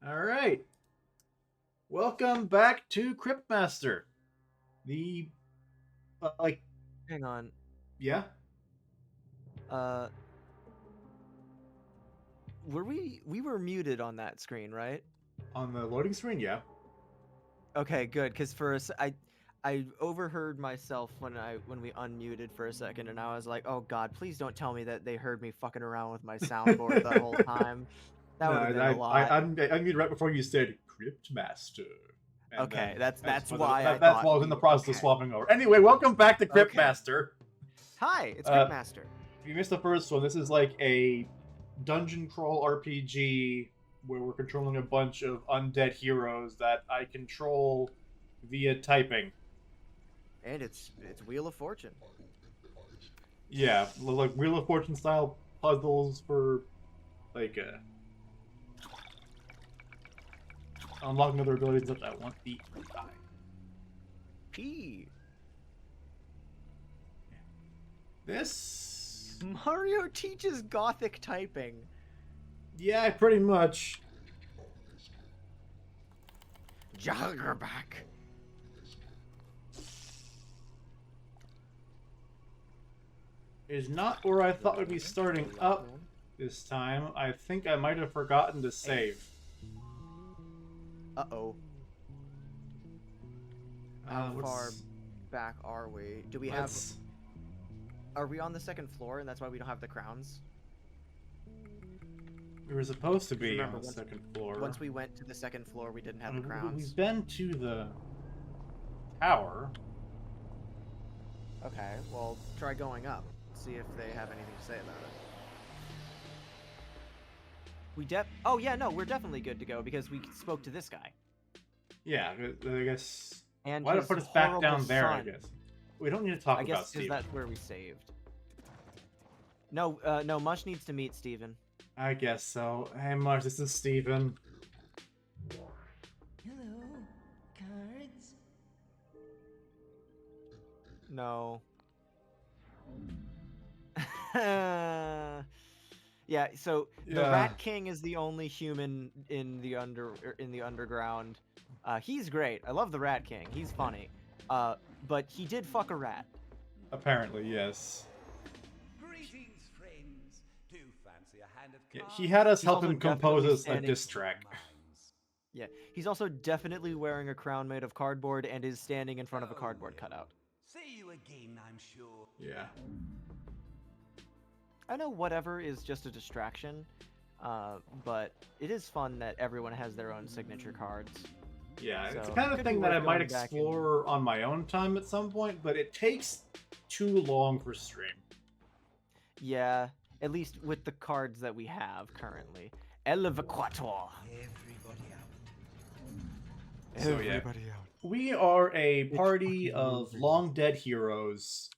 All right. Welcome back to Cryptmaster. The like Hang on. yeah, Uh, we were muted on that screen, right? on the loading screen, yeah. Okay, good. Because I overheard myself when we unmuted for a second, and I was like, oh God, please don't tell me that they heard me fucking around with my soundboard that whole time. That No, would have been a lot. I mean right before you said Cryptmaster. And Okay, then that's was why I that's thought why I was in the we. process of Okay. swapping over. Anyway, welcome back to Okay. Cryptmaster. Hi, it's Uh Cryptmaster. if you missed the first one, this is like a dungeon crawl RPG where we're controlling a bunch of undead heroes that I control via typing. And it's Wheel of Fortune. Yeah, like Wheel of Fortune style puzzles for like unlocking other abilities that I want the die. P. This, Mario teaches Gothic typing. yeah, pretty much. Jaggerback. Is not where I thought we'd be starting up this time. I think I might have forgotten to save. Uh-oh. How far back are we? Do we have... Are we on the second floor and that's why we don't have the crowns? We were supposed to be Remember, on the second floor. Once we went to the second floor, we didn't have the crowns. We've been to the tower. Okay, well, try going up. See if they have anything to say about it. Oh, yeah, no, we're definitely good to go because we spoke to this guy. Yeah, I guess... And why don't put us back down there, son. I guess. We don't need to talk I about guess Steven. because that's where we saved. No, no, Mush needs to meet Steven. I guess so. Hey, Mush, this is Steven. Hello, cards? No. Yeah, so the Rat King is the only human in the underground. He's great. I love the Rat King. He's funny. But he did fuck a rat. Apparently, yes. Greetings, friends. Do fancy a hand of Yeah, cards? he had us He's help also him compose definitely us a standing- diss track. Minds. Yeah, he's also definitely wearing a crown made of cardboard and is standing in front of a cardboard cutout. See you again, I'm sure. Yeah. I know whatever is just a distraction, but it is fun that everyone has their own signature cards. Yeah, it's the So, kind of could be thing that worth I might going back and- explore on my own time at some point, but it takes too long for stream. Yeah, at least with the cards that we have currently. Elevaquator. Everybody out. So, yeah. Everybody out. We are a It's party fucking of moving. long dead heroes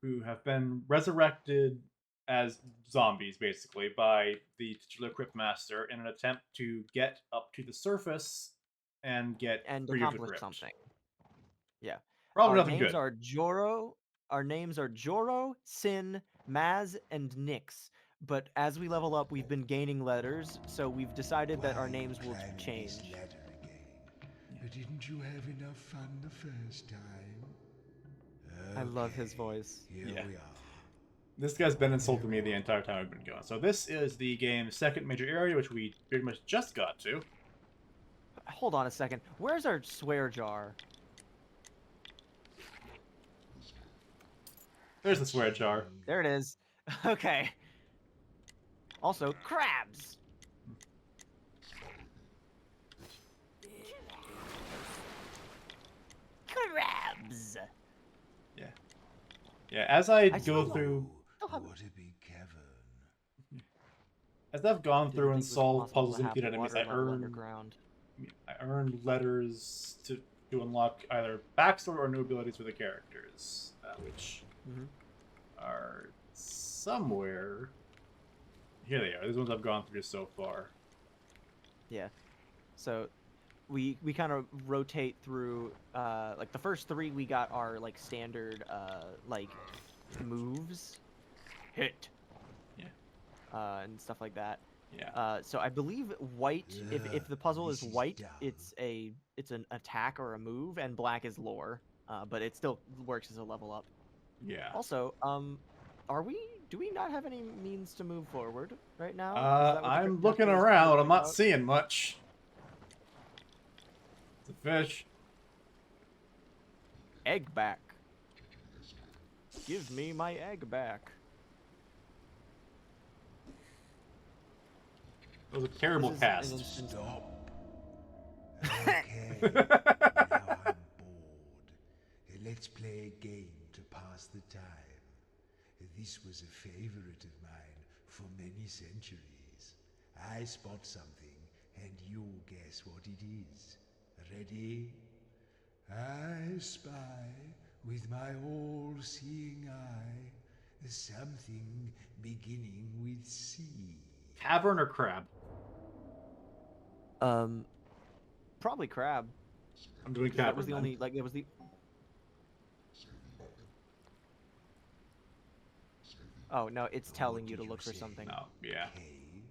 who have been resurrected as zombies, basically, by the titular Cryptmaster in an attempt to get up to the surface and get And free of the accomplish crypt. something. Yeah. Probably Our nothing names good. are Joro. Our names are Joro, Sin, Maz, and Nyx. But as we level up, we've been gaining letters, so we've decided that our names will Climbing change. this ladder again. But didn't you have enough fun the first time? I love his Okay, voice. Here Yeah. we are. This guy's been insulting me the entire time we've been going. So this is the game's second major area, which we pretty much just got to. Hold on a second. Where's our swear jar? There's the swear jar. There it is. Okay. Also, crabs. Crabs. Yeah, as I I go saw- through, Still have- What a big cavern. as I've gone Didn't through and think it was solved possible puzzles to and have defeated enemies, water level underground. I earned letters to unlock either backstory or new abilities for the characters, which Mhm. are somewhere. Here they are. These ones I've gone through so far. Yeah. So we kind of rotate through like the first three we got our like standard like moves. Hit. Yeah. And stuff like that. Yeah. So I believe white. If the puzzle is this is white, dumb. it's an attack or a move, and black is lore. But it still works as a level up. Yeah. Also, do we not have any means to move forward right now? Is that what the I'm Cryptmaster looking was around. talking I'm not about? seeing much. It's a fish. Egg back. Give me my egg back. It was a terrible This is an cast. instance- Stop. Okay, now I'm bored. Let's play a game to pass the time. This was a favorite of mine for many centuries. I spot something, and you guess what it is. Ready? I spy with my all-seeing eye something beginning with C. Cavern or crab? Probably crab. I'm doing 'Cause cavern. that was the then. only that was the. Oh no, it's telling What you to did look for say? something. No, yeah. Cave?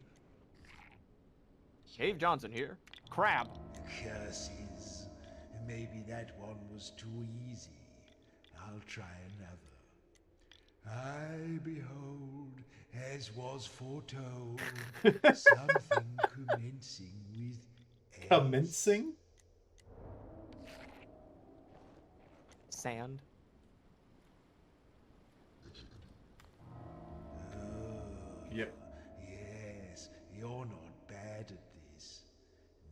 Cave Johnson here. Crab. Curses. Maybe that one was too easy. I'll try another. I behold, as was foretold, something commencing with S. Commencing? Sand. Yep. Yes, you're not bad at this.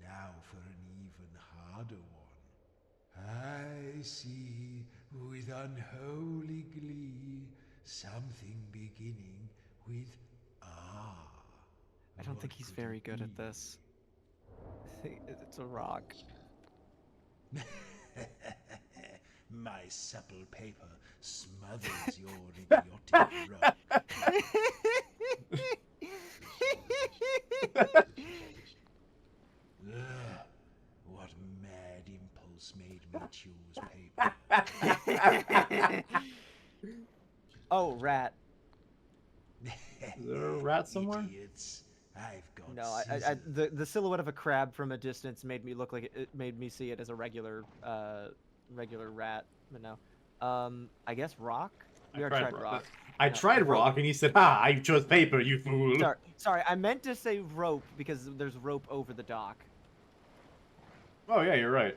Now for an even harder one. I see with unholy glee something beginning with R. I don't think What he's could very it good at be? this. It's a rock. My supple paper smothers your idiotic rock. Ugh, what mad impulse made me choose paper? Oh, rat. Is there a rat somewhere? Idiots. I've got No, scissors. the silhouette of a crab from a distance made me look like it made me see it as a regular rat, but no. I guess rock. We already tried rock. I No, tried rope. rock, and he said, "Ha! I chose paper, you fool." Sorry, I meant to say rope because there's rope over the dock. Oh yeah, you're right.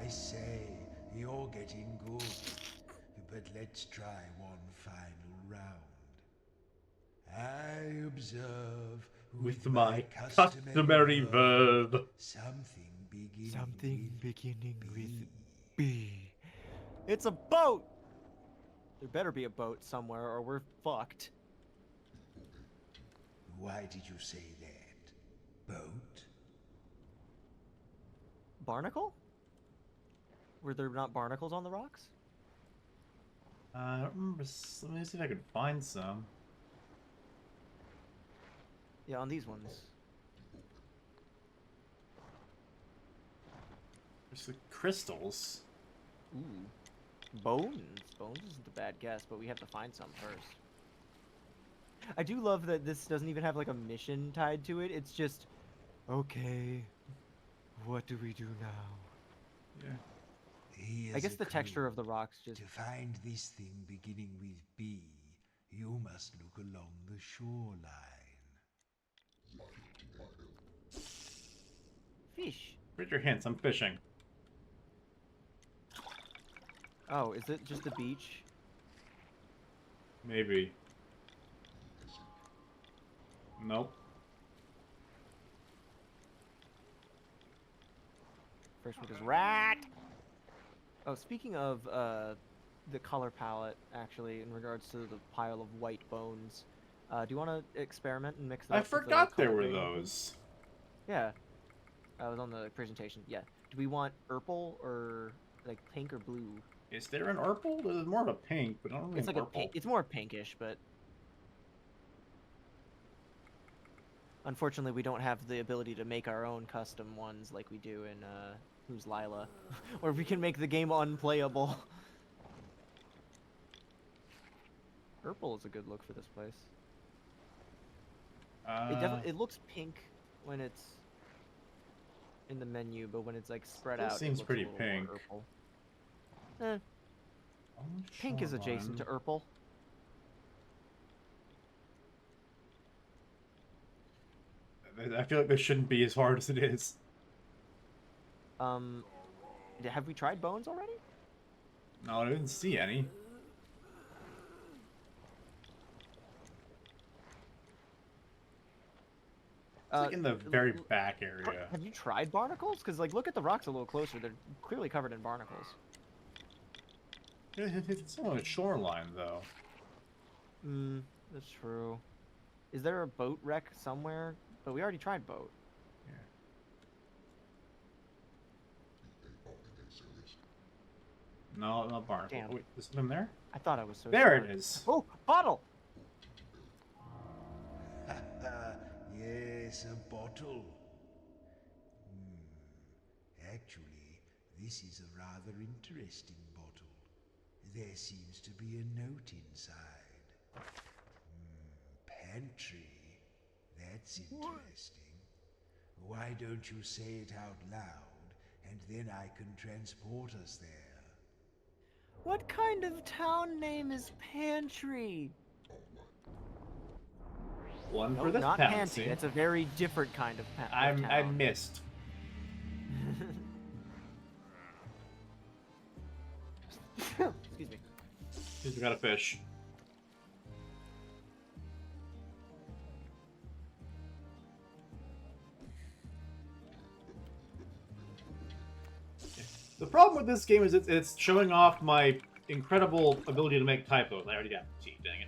I say, you're getting good. But let's try one final round. I observe With my customary verb. something beginning Something with beginning with B. B. It's a boat. There better be a boat somewhere, or we're fucked. Why did you say that? Boat? Barnacle? Were there not barnacles on the rocks? I don't remember. Let me see if I can find some. Yeah, on these ones. There's the crystals. Ooh. Bones. Bones isn't a bad guess, but we have to find some first. I do love that this doesn't even have like a mission tied to it. It's just, okay, what do we do now? Yeah. Here's I guess a the texture clue. of the rocks just. To find this thing beginning with B, you must look along the shoreline. Fish. Read your hints. I'm fishing. Oh, is it just a beach? Maybe. Nope. First one is rat. Oh, speaking of the color palette, actually, in regards to the pile of white bones, do you want to experiment and mix that I up with the forgot there color were grading? those. Yeah, I was on the presentation. Yeah. Do we want purple or like pink or blue? Is there an purple? There's more of a pink, but not really It's an like a purple. pink. It's more pinkish, but unfortunately, we don't have the ability to make our own custom ones like we do in Who's Lila, or we can make the game unplayable. Purple is a good look for this place. Uh, It looks pink when it's in the menu, but when it's like spread Still out, seems it looks pretty a little pink. more purple. Eh, on the pink is adjacent to shoreline. purple. I feel like this shouldn't be as hard as it is. Have we tried bones already? No, I didn't see any. It's like in the very back area. Have you tried barnacles? Because like, look at the rocks a little closer. They're clearly covered in barnacles. It's on the shoreline, though. That's true. Is there a boat wreck somewhere? But we already tried boat. Yeah. No, not barnacle. Damn. Oh, wait, is something there? I thought I was so There smart. it is. Oh, bottle! Yes, a bottle. Actually, this is a rather interesting bottle. There seems to be a note inside. Pantry. That's interesting. Why don't you say it out loud, and then I can transport us there? What kind of town name is Pantry? One No, for this not town, Panty. see? That's a very different kind of town. I missed. Excuse me. We got a fish. The problem with this game is it's showing off my incredible ability to make typos. I already got T, dang it.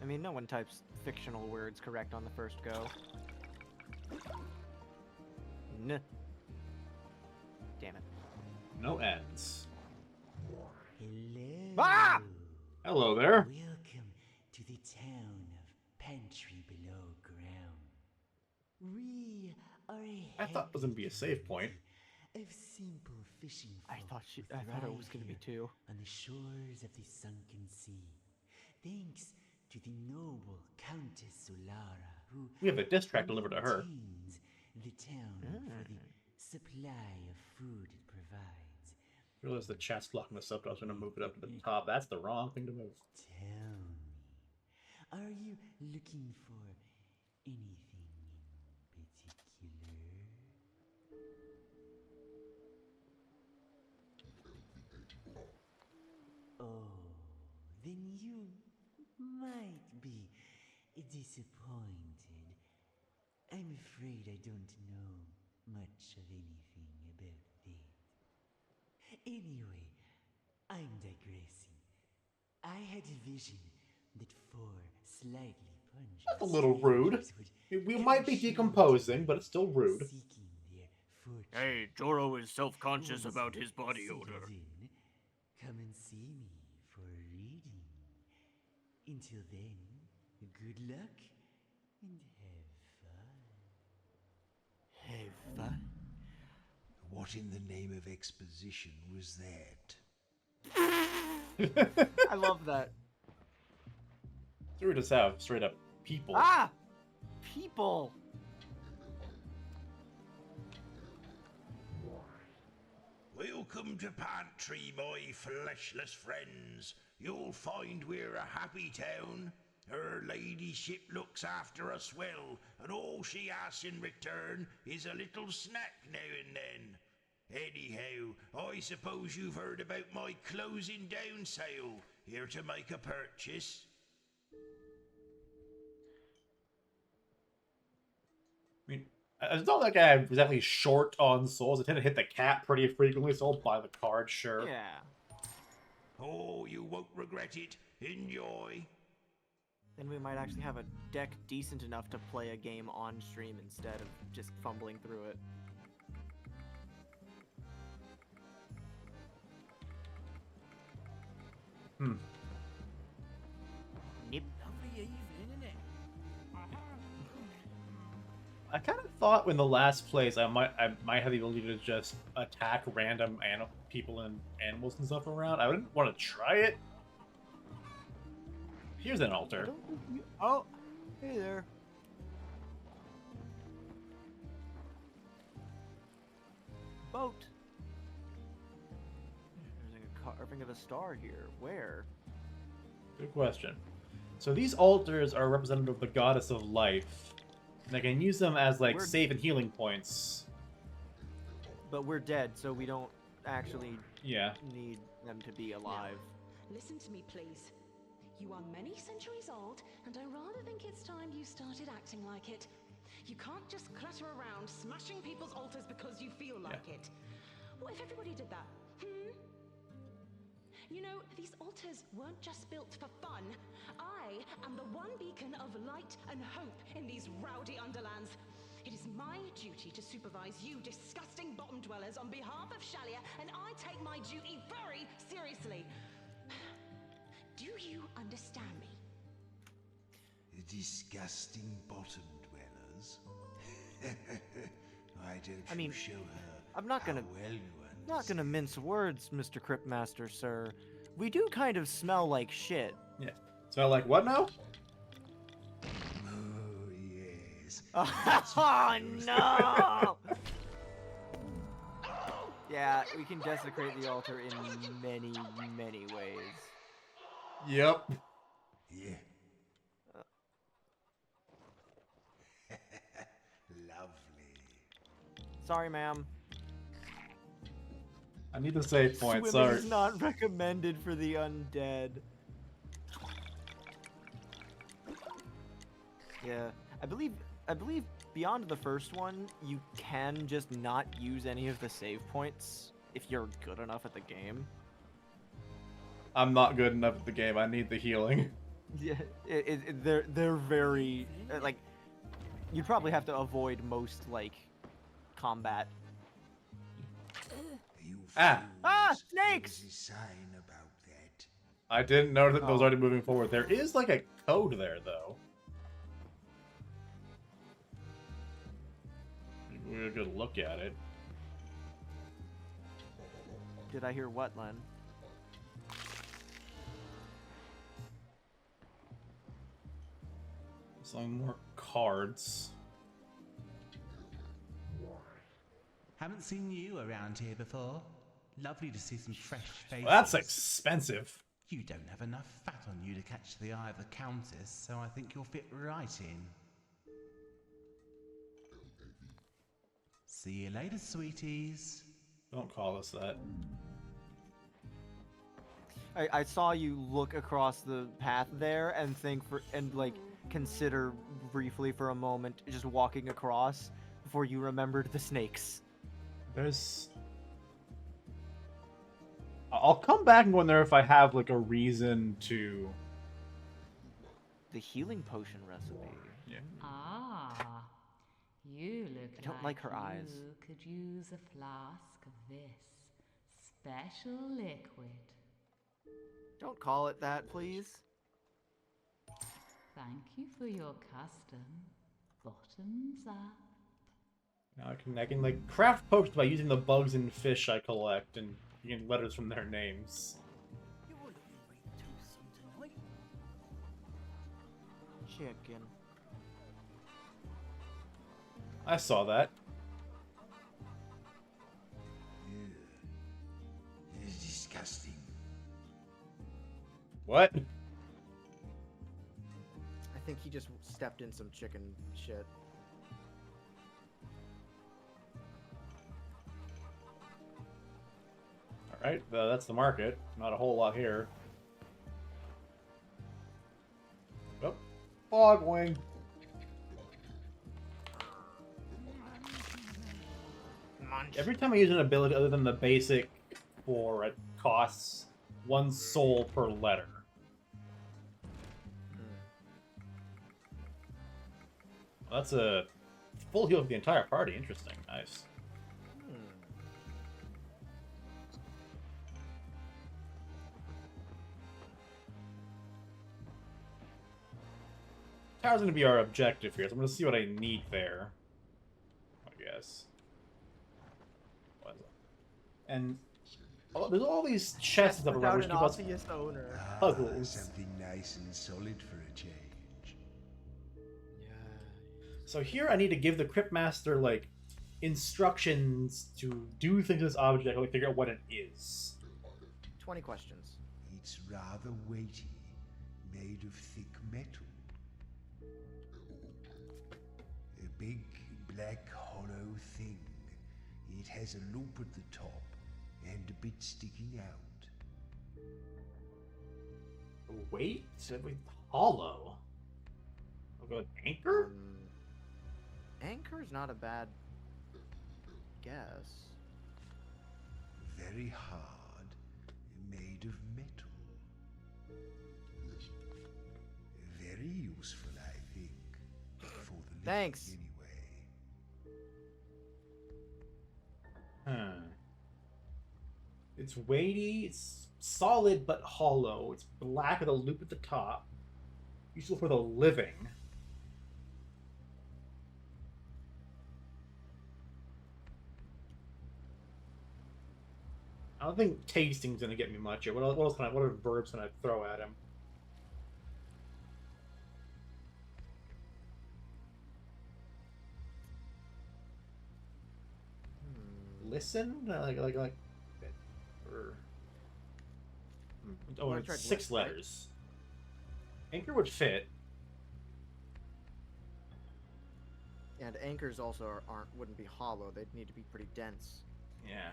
I mean, no one types fictional words correct on the first go. N. Damn it. No ends. Hello. Ah! Hello there. Welcome to the town of Pantry Below Ground. We are a I thought it was gonna be a save point. of simple fishing I folk thought who it was thrive gonna be here two. on the shores of the sunken sea. Thanks to the noble Countess Solara, who We have a diss track delivered to her. maintains the town for the supply of food it provides. I realize the chat's blocking this up, but I was gonna move it up to the top. That's the wrong thing to move. Tell me, are you looking for anything in particular? Oh, then you might be disappointed. I'm afraid I don't know much of anything about that. Anyway, I'm digressing. I had a vision that four slightly pungent That's a little rude. strangers would We come might be ashore decomposing, together, but it's still rude. seeking their fortune. Hey, Joro is self-conscious Once about his body settled odor. in, come and see me for a reading. Until then, good luck and have fun. Have fun. What in the name of exposition was that? I love that. So we just have straight up people. Ah! People! Welcome to Pantry, my fleshless friends. You'll find we're a happy town. Her ladyship looks after us well, and all she asks in return is a little snack now and then. Anyhow, I suppose you've heard about my closing down sale. Here to make a purchase? I mean, it's not like I'm exactly short on souls. I tend to hit the cap pretty frequently, so I'll buy the card, sure. Yeah. Oh, you won't regret it. Enjoy. Then we might actually have a deck decent enough to play a game on stream instead of just fumbling through it. Nip. Lovely evening, isn't it? I kind of thought in the last place I might have the ability to just attack random people and animals and stuff around. I didn't want to try it. Here's an I altar. don't think you... Oh, hey there. Boat. There's a carving of a star here. Where? Good question. So these altars are representative of the goddess of life. And I can use them as like We're- save and healing points. But we're dead, so we don't actually Yeah. need them to be alive. Listen to me, please. You are many centuries old, and I rather think it's time you started acting like it. You can't just clutter around smashing people's altars because you feel like it. What if everybody did that? You know, these altars weren't just built for fun. I am the one beacon of light and hope in these rowdy underlands. It is my duty to supervise you disgusting bottom dwellers on behalf of Shalia, and I take my duty very seriously. Do you understand me? Disgusting bottom dwellers. Why don't I mean, you show her I'm not gonna- how well you Not gonna mince words, Mr. Cryptmaster, sir. We do kind of smell like shit. Yeah. Smell like what now? Oh, yes. Oh no! Yeah, we can desecrate the altar in many, many ways. Yep. Yeah. Lovely. Sorry, ma'am. I need the save point, Swimming sorry. is not recommended for the undead. Yeah, I believe beyond the first one, you can just not use any of the save points if you're good enough at the game. I'm not good enough at the game. I need the healing. Yeah, they're very like you'd probably have to avoid most like combat. You Ah. Ah, fools, snakes! There's a sign about that. I didn't know that those Oh. already moving forward. There is like a code there though. We're a good look at it. Did I hear what, Len? Some more cards. Haven't seen you around here before. Lovely to see some fresh faces. Well, that's expensive. You don't have enough fat on you to catch the eye of the Countess, so I think you'll fit right in. See you later, sweeties. Don't call us that. I saw you look across the path there and consider briefly for a moment just walking across before you remembered the snakes. There's... I'll come back and go in there if I have like a reason to... The healing potion recipe. Yeah. Ah, you look I don't like her you eyes. could use a flask of this special liquid. Don't call it that, please. Thank you for your custom. Bottoms up. Now I can like craft potions by using the bugs and fish I collect and getting letters from their names. Chicken. I saw that. It is disgusting. What? I think he just stepped in some chicken shit. Alright, that's the market. Not a whole lot here. Oh, Fogwing. Every time I use an ability other than the basic 4, it costs 1 soul per letter. Well, that's a full heal for the entire party. Interesting. Nice. Tower's going to be our objective here, so I'm going to see what I need there. guess. What is it? And there's all these chests up Without around which an give us obvious owner. puzzles. Something nice and solid for a change. So here I need to give the Cryptmaster like instructions to do things with this object, like figure out what it is. 20 questions. It's rather weighty, made of thick metal. A big, black, hollow thing. It has a loop at the top and a bit sticking out. Wait, hollow. I'll go with anchor. Anchor's not a bad guess. Very hard, made of metal. Very useful, I think, for the living Thanks. anyway. It's weighty, it's solid but hollow. It's black with a loop at the top. Useful for the living. I don't think tasting's gonna get me much here. What else can what are verbs can I throw at him? Listen? Like or oh, I it's tried 6 list, right? letters. Anchor would fit. And anchors also wouldn't be hollow. They'd need to be pretty dense. Yeah.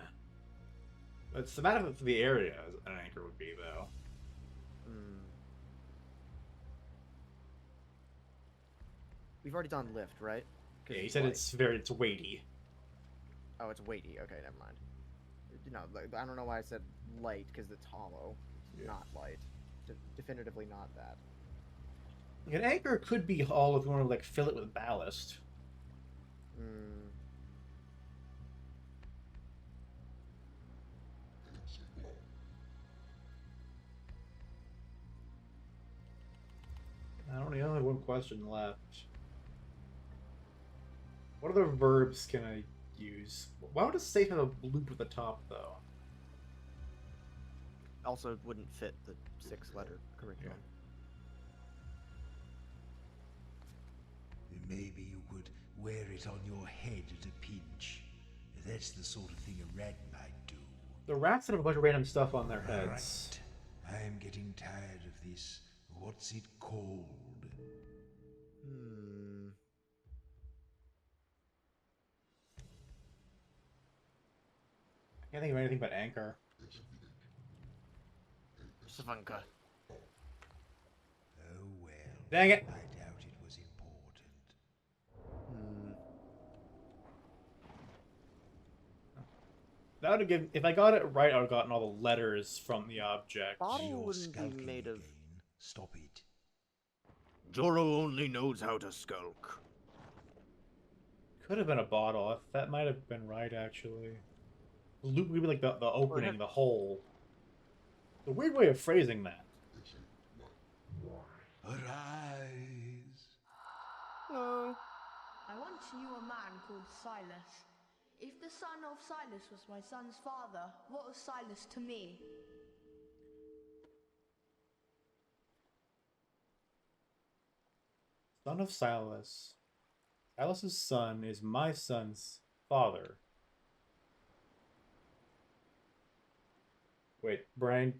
But thematic for the area, an anchor would be, though. We've already done lift, right? Yeah, he said light. it's weighty. Oh, it's weighty. Okay, never mind. No, I don't know why I said light, because it's hollow. It's Yeah. not light. Definitively not that. Like, an anchor could be hollow if you want to like fill it with ballast. I only have one question left. What other verbs can I use? Why would a safe have a loop at the top, though? Also, wouldn't fit the 6-letter curriculum. Maybe you could wear it on your head at a pinch. That's the sort of thing a rat might do. The rats have a bunch of random stuff on their heads. Right. I am getting tired of this. What's it called? I can't think of anything but anchor. Savanka. Oh well. Dang it! I doubt it was important. That would have given. If I got it right, I would have gotten all the letters from the object. Bottle You're wouldn't be skulking made of. again. Stop it. Joro only knows how to skulk. Could have been a bottle. That might have been right, actually. Loop would be like the opening, the hole. The weird way of phrasing that. Arise. No. I once knew a man called Silas. If the son of Silas was my son's father, what was Silas to me? Son of Silas. Silas's son is my son's father. Wait, Brian.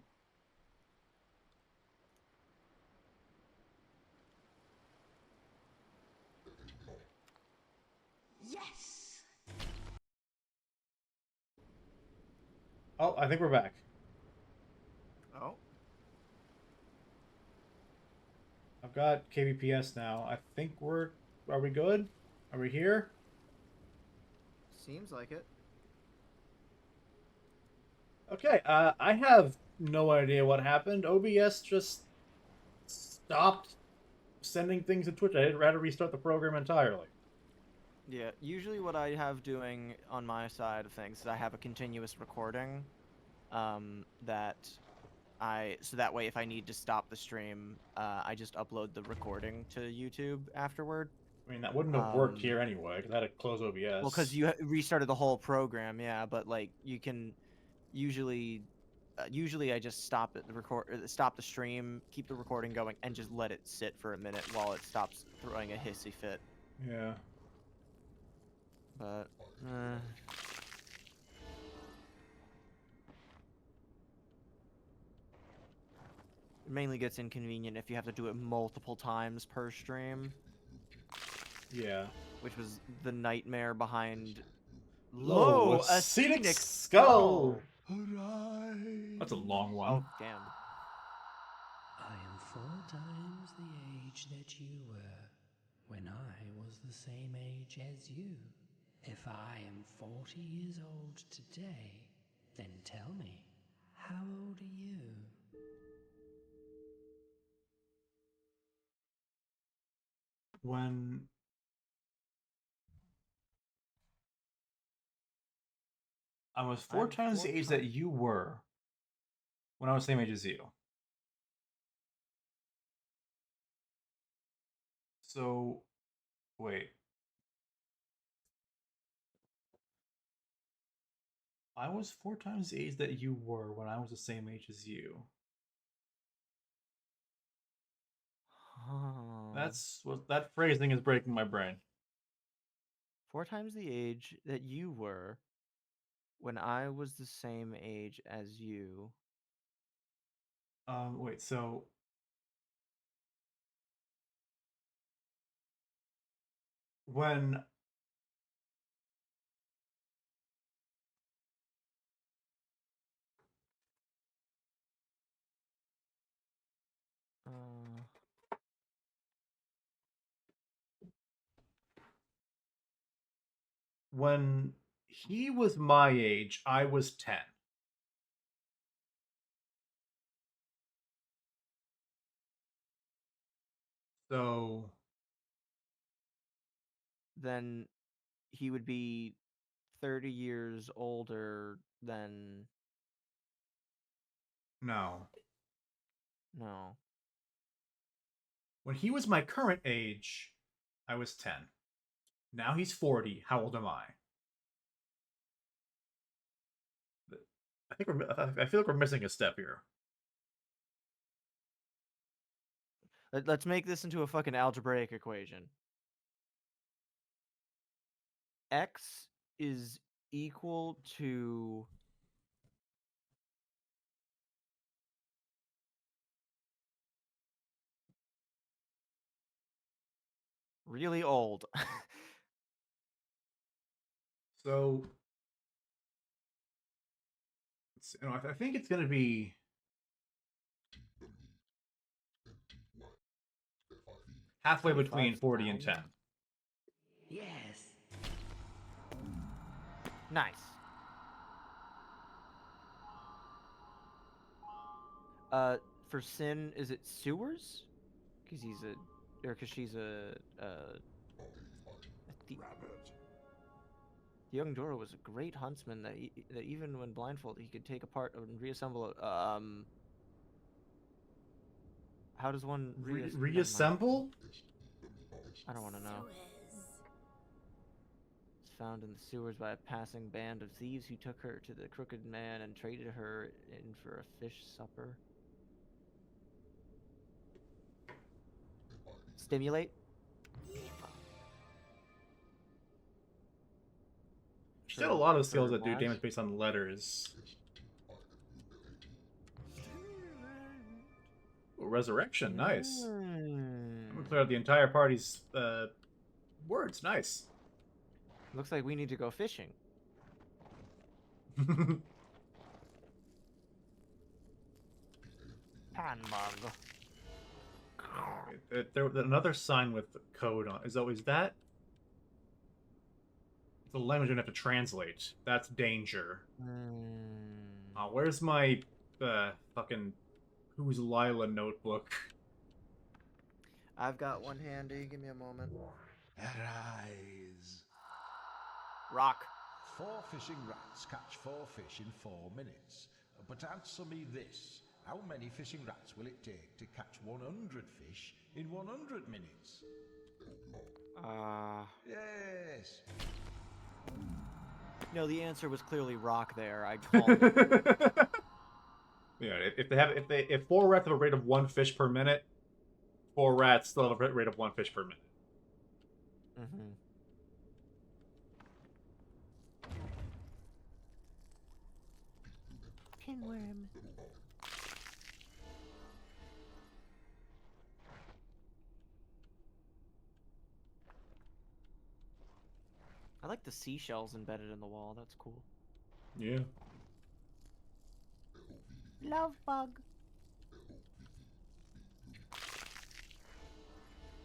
Yes! Oh, I think we're back. Oh. I've got KBPS now. I think we're... Are we good? Are we here? Seems like it. Okay, I have no idea what happened. OBS just stopped sending things to Twitch. I'd rather restart the program entirely. Yeah, usually what I have doing on my side of things is I have a continuous recording, so that way if I need to stop the stream, I just upload the recording to YouTube afterward. I mean, that wouldn't have worked here anyway, because I had to close OBS. Well, because you restarted the whole program, yeah. But like, you can usually, usually I just stop it, stop the stream, keep the recording going, and just let it sit for a minute while it stops throwing a hissy fit. Yeah. But, it mainly gets inconvenient if you have to do it multiple times per stream. Yeah. Which was the nightmare behind Lo, a scenic skull! Arise. That's a long one. Oh, damn. I am 4 times the age that you were when I was the same age as you. If I am 40 years old today, then tell me, how old are you? When I was 4 times the age that you were when I was the same age as you. So, wait. I was 4 times the age that you were when I was the same age as you. That's what that phrasing is breaking my brain. 4 times the age that you were when I was the same age as you. Wait, so when when he was my age, I was 10. So then he would be 30 years older than... No. No. When he was my current age, I was 10. Now he's 40. How old am I? I feel like we're missing a step here. Let's make this into a fucking algebraic equation. X is equal to... really old. So, I think it's going to be halfway between 40 and 10. Yes. Nice. For Sin, is it sewers? Because he's a... or because she's a the young Dora was a great huntsman that, that even when blindfolded, he could take apart and reassemble a... how does one reassemble? I don't want to know. It's found in the sewers by a passing band of thieves who took her to the Crooked Man and traded her in for a fish supper. Stimulate? She's got a lot of skills that do damage based on letters. Ooh, resurrection, nice. I'm gonna clear out the entire party's words, nice. Looks like we need to go fishing. Panbug. There another sign with the code on. Is that? The language I'm gonna have to translate. That's danger. Where's my fucking Who's Lila notebook? I've got one handy. Give me a moment. Arise. Rock. 4 fishing rats catch 4 fish in 4 minutes. But answer me this. How many fishing rats will it take to catch 100 fish in 100 minutes? Yes. No, the answer was clearly rock there. I called it. Yeah, if 4 rats have a rate of 1 fish per minute, 4 rats still have a rate of 1 fish per minute. Mm-hmm. Pinworm. I like the seashells embedded in the wall. That's cool. Yeah. Love bug.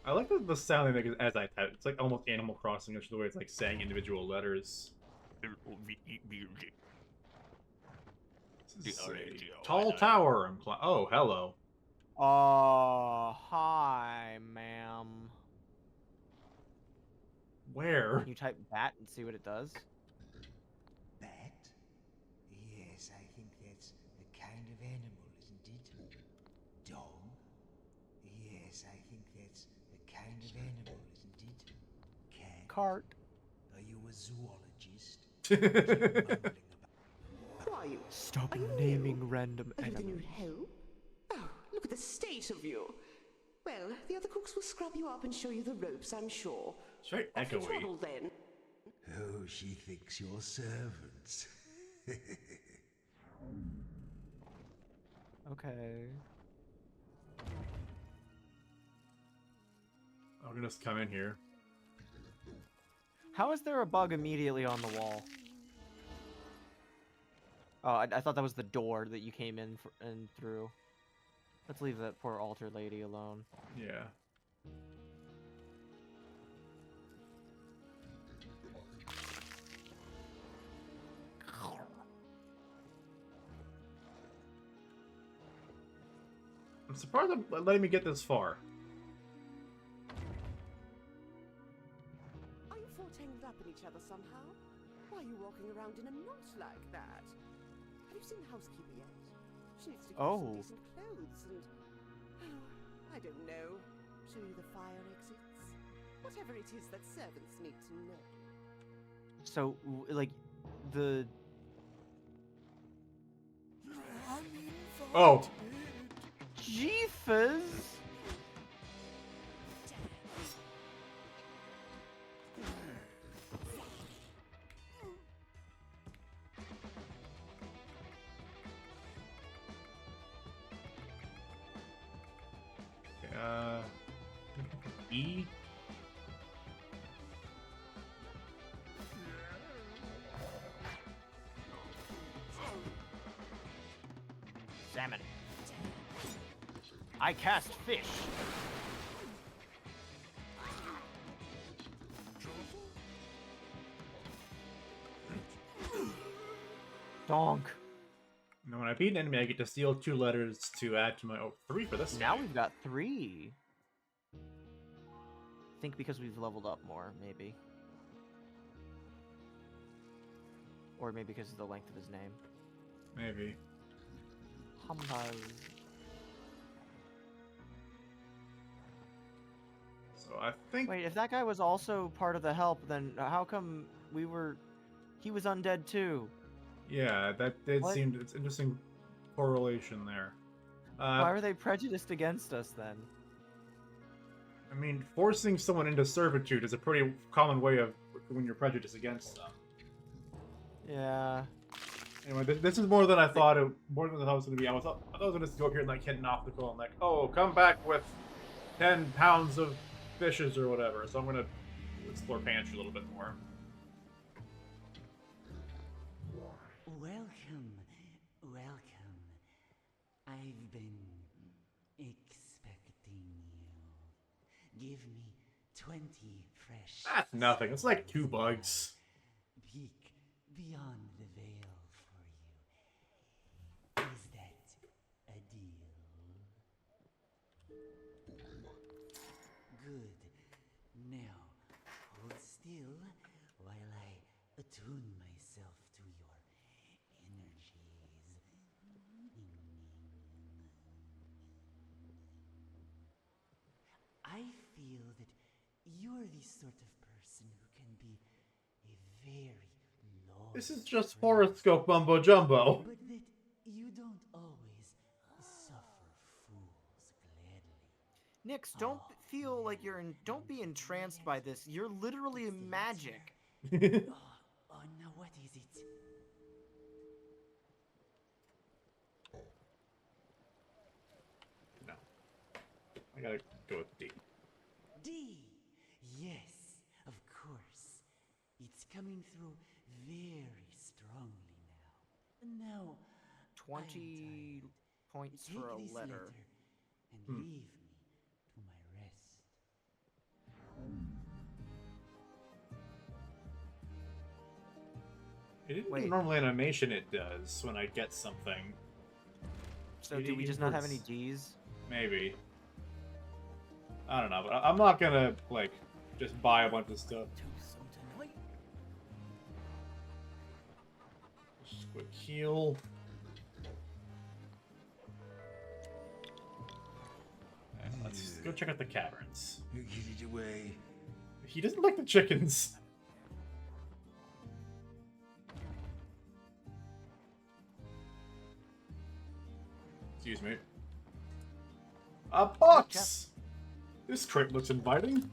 I like the sound they make as I type. It's like almost Animal Crossing, the way it's like saying individual letters. This is a tall tower. Oh, hello. Oh, hi, ma'am. Where? Can you type bat and see what it does? Bat? Yes, I think that's a kind of animal, isn't it? Dog? Yes, I think that's a kind of animal, isn't it? Cat? Cart. Are you a zoologist? Keep mumbling about. Who are you? Stop Are you naming new? random Are you the animals. new help? Oh, look at the state of you. Well, the other cooks will scrub you up and show you the ropes, I'm sure. It's very Off you echoey. toddle, then. Oh, she thinks you're servants. Okay. I'm gonna just come in here. How is there a bug immediately on the wall? Oh, I thought that was the door that you came in through. Let's leave that poor altar lady alone. Yeah. I'm surprised they're letting me get this far. Are you four tangled up in each other somehow? Why are you walking around in a knot like that? Have you seen the housekeeper yet? She needs to get you some decent clothes and... Oh, I don't know. Show you the fire exits? Whatever it is that servants need to know. So, like, the... Oh! Jeepers! E? Salmon. I cast fish. Donk. Now, when I beat an enemy, I get to steal 2 letters to add to my... Oh, 3 for this Now guy. we've got 3. I think because we've leveled up more, maybe. Or maybe because of the length of his name. Maybe. Humbug. So I think... Wait, if that guy was also part of the help, then how come we were... He was undead too. Yeah, that did seem... It's interesting correlation there. Why were they prejudiced against us then? I mean, forcing someone into servitude is a pretty common way of when you're prejudiced against them. Yeah. Anyway, this is more than I thought it. More than I thought it was going to be. I thought it was going to go up here and like hit an obstacle and like, oh, come back with 10 pounds of fishes or whatever. So I'm going to explore pantry a little bit more. Welcome, welcome. I've been expecting you. Give me 20 fresh... That's nothing. It's like 2 bugs. Peek beyond the veil for you. Is that a deal? Good. Now, hold still while I attune myself to your energies. I feel that you're the sort of person who can be a very loyal This is just friend, horoscope mumbo jumbo. but that you don't always suffer fools gladly. Nix, don't feel like you're in. Don't be entranced by this. You're literally magic. Oh, now what is it? No. I gotta go with D. D. Yes, of course. It's coming through very strongly now. Now, 20 points take for a this letter. and leave me to my rest. It didn't Wait. do normal animation it does when I get something. So do we just not have any Ds? Maybe. I don't know, but I'm not gonna, like, just buy a bunch of stuff. Just quick heal. Let's go check out the caverns. You get it away. He doesn't like the chickens. Excuse me. A box! This crate looks inviting.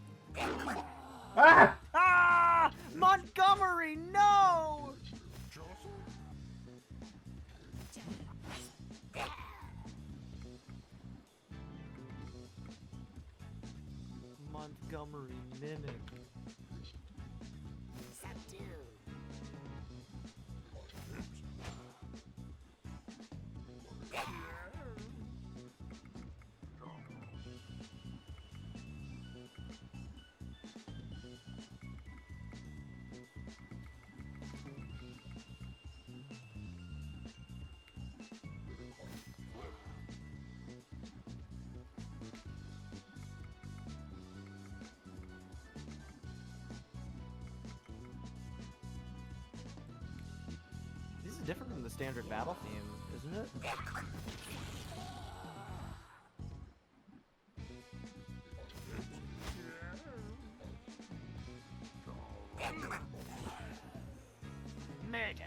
Ah! Ah! Montgomery, no! Montgomery mimic. This is different from the standard battle theme, isn't it? Murder.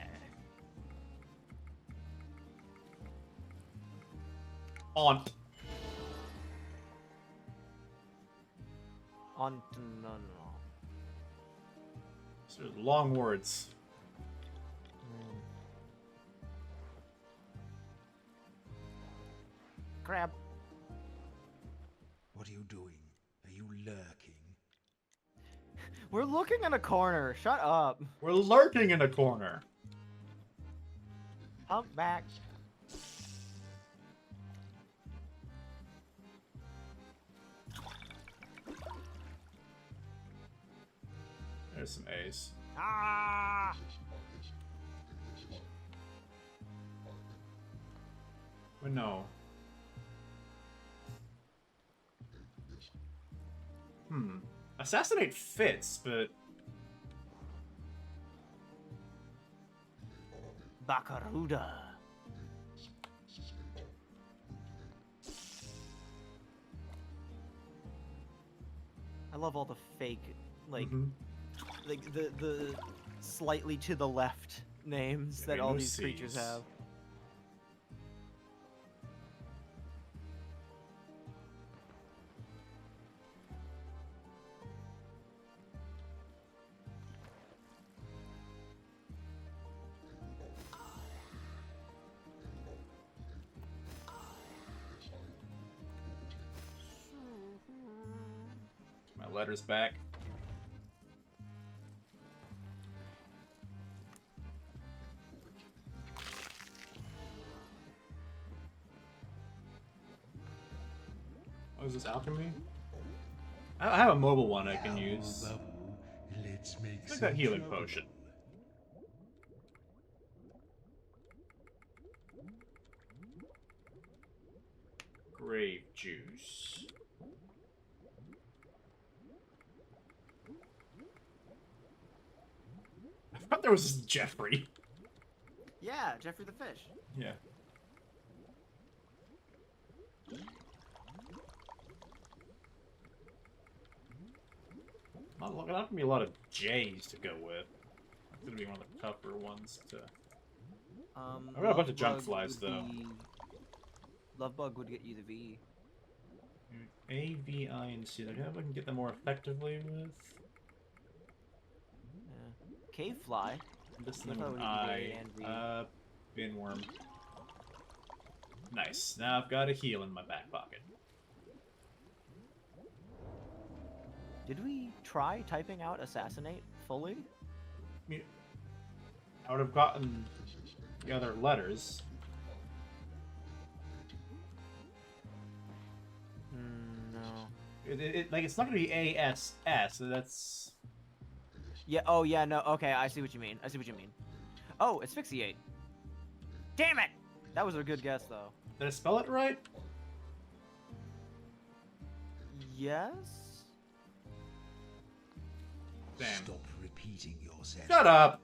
On. On no. So long words. Crab. What are you doing? Are you lurking? We're looking in a corner. Shut up. We're lurking in a corner. Humpback. There's some A's. Ah! But no. Assassinate fits, but Bakaruda. I love all the fake, like, like the slightly to the left names that all these creatures have. my letter's back. Oh, is this alchemy? I have a mobile one I can use. Let's make Like that healing potion. Grave juice. I forgot there was this Jeffrey. Yeah, Jeffrey the Fish. Yeah. Not gonna be a lot of J's to go with. It's gonna be one of the tougher ones to. I've got a bunch of junk flies though. Lovebug would get you the V. A, V, I, and C. I don't know if I can get them more effectively with. Yeah. Cave fly. Just Cave them fly with would an get you the A I. and V. Binworm. Nice. Now I've got a heal in my back pocket. Did we try typing out assassinate fully? I would have gotten the other letters. No. Like it's not gonna be ASS. So that's. Yeah. Oh yeah. No. Okay. I see what you mean. I see what you mean. Oh, asphyxiate. Damn it! That was a good guess though. Did I spell it right? Yes. Damn. Stop repeating yourself. Shut up!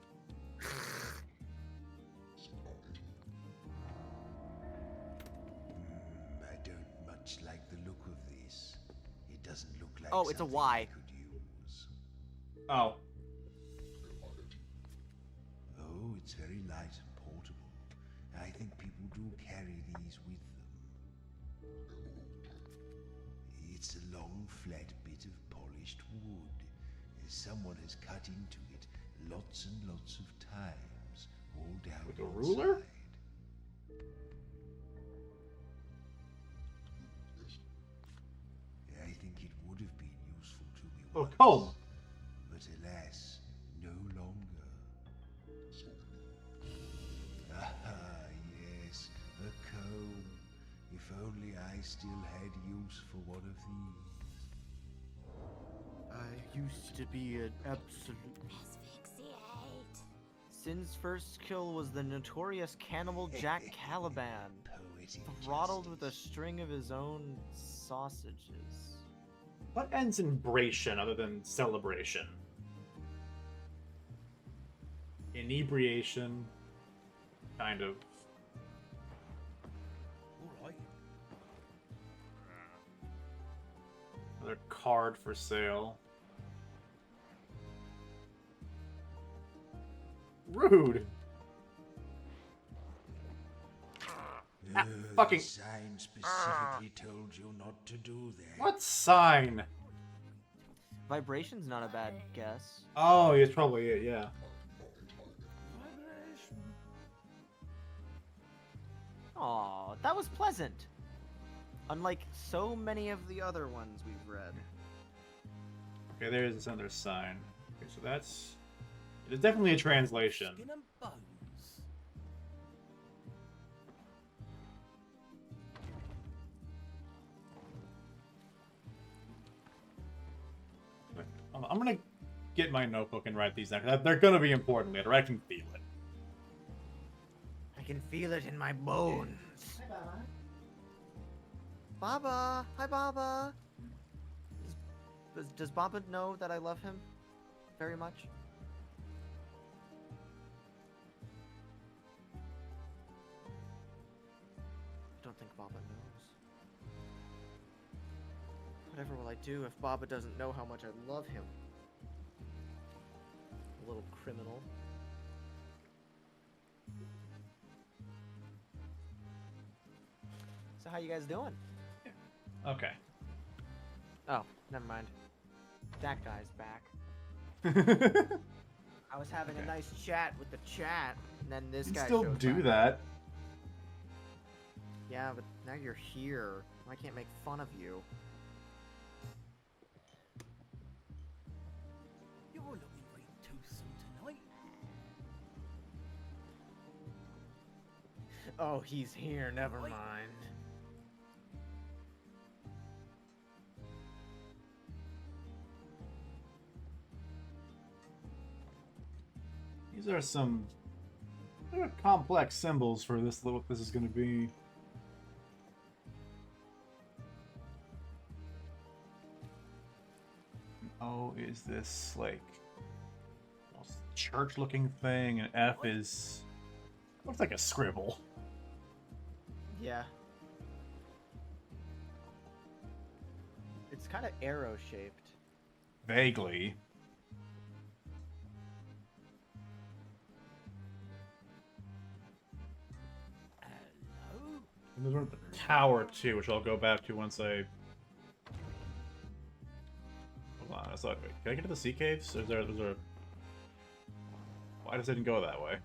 I don't much like the look of this. It doesn't look like Oh, it's a something Y. I could use. Oh. Oh, it's very light and portable. I think people do carry these with them. It's a long, flat bit of polished wood. Someone has cut into it lots and lots of times, all down Like a one ruler? side. I think it would have been useful to me Oh, once, comb. but alas, no longer. Ah, yes, a comb. If only I still had use for one of these. I used to be an absolute. Asphyxiate. Sin's first kill was the notorious cannibal Jack Caliban, Poetic throttled with a justice. string of his own sausages. What ends in bration other than celebration? Inebriation. Kind of. Alright. Another card for sale. Rude. Fucking. The sign specifically told you not to do that. What sign? Vibration's not a bad guess. Oh, it's probably it, yeah. Aw, that was pleasant. Unlike so many of the other ones we've read. Okay, there's this other sign. Okay, so that's. It is definitely a translation. Skin and bones. I'm gonna get my notebook and write these down. 'Cause they're gonna be important later. I can feel it. I can feel it in my bones. Hi, Baba. Baba! Hi, Baba! Does Baba know that I love him very much? I don't think Baba knows. Whatever will I do if Baba doesn't know how much I love him? A little criminal. So how you guys doing? Okay. Oh, never mind. That guy's back. I was having a nice chat with the chat, and then this You guy can still shows do back. that. Yeah, but now you're here. I can't make fun of you. You're looking very toothsome tonight. Oh, he's here. Never mind. These are some complex symbols for this. What this is going to be. O is this like church-looking thing, and F is looks like a scribble. Yeah. It's kind of arrow shaped. Vaguely. And there's one at the tower too, which I'll go back to once I. Hold on, I saw. Wait, can I get to the sea caves? Or is there? Why does it didn't go that way?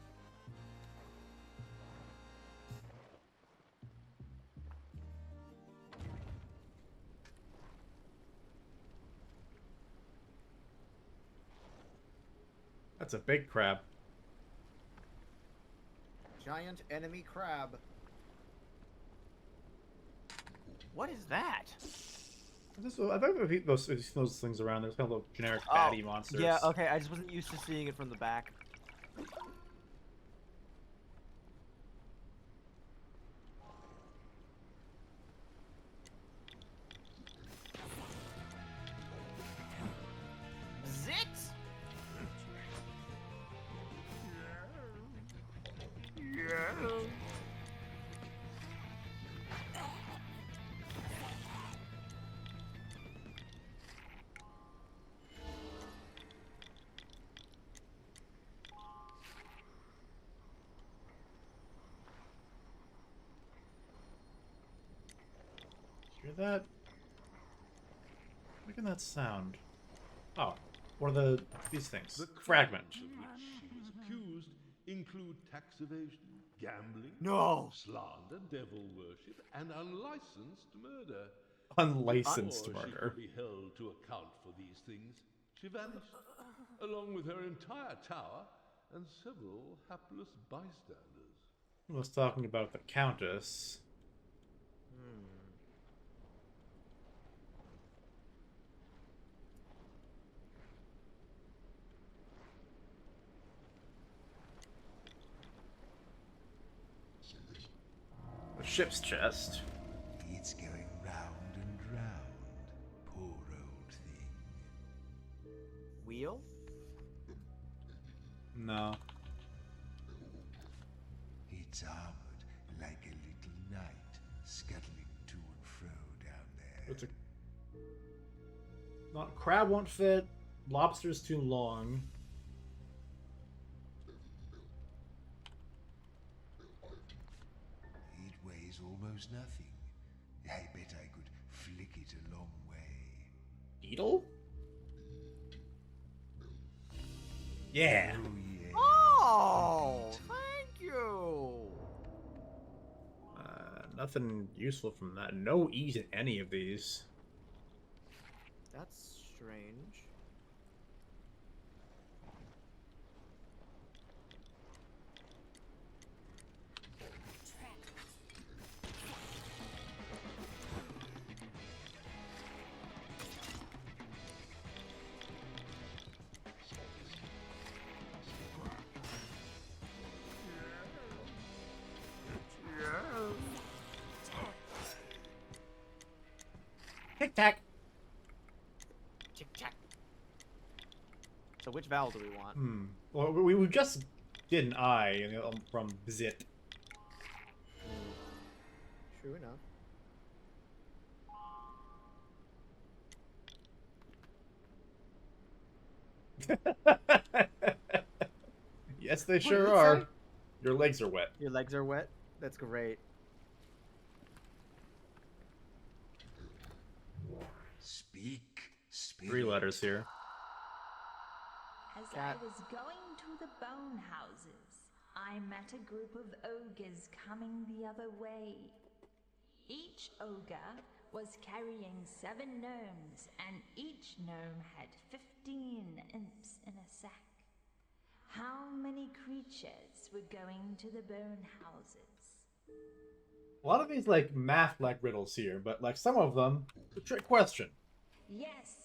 That's a big crab. Giant enemy crab. What is that? I think those things around. There's kind of little generic baddie monsters. Yeah, okay, I just wasn't used to seeing it from the back. Zit! Yeah. Hear that? Look at that sound. Oh, what are these things? The Fragment. crimes of which she was accused include tax evasion, gambling, slander, devil worship, and unlicensed murder. Unlicensed Before she murder. could be held to account for these things, she vanished, along with her entire tower and several hapless bystanders. I was talking about the Countess. The ship's chest. It's going round and round. Poor old thing. Wheel? No. It's armored like a little knight, scuttling to and fro down there. It's a. Not crab won't fit. Lobster's too long. It weighs almost nothing. I bet I could flick it a long way. Beetle? Yeah. Oh, yeah. Oh, thank you. Nothing useful from that. No eat in any of these. That's strange. Tic tac. Tic tac. So which vowel do we want? Well, we just did an I from Zit. True enough. Yes, they What sure did it are. say? Your legs are wet. Your legs are wet? That's great. Speak. 3 letters here. As I was going to the bone houses, I met a group of ogres coming the other way. Each ogre was carrying 7 gnomes, and each gnome had 15 imps in a sack. How many creatures were going to the bone houses? A lot of these like math like riddles here, but like some of them, a trick question. Yes.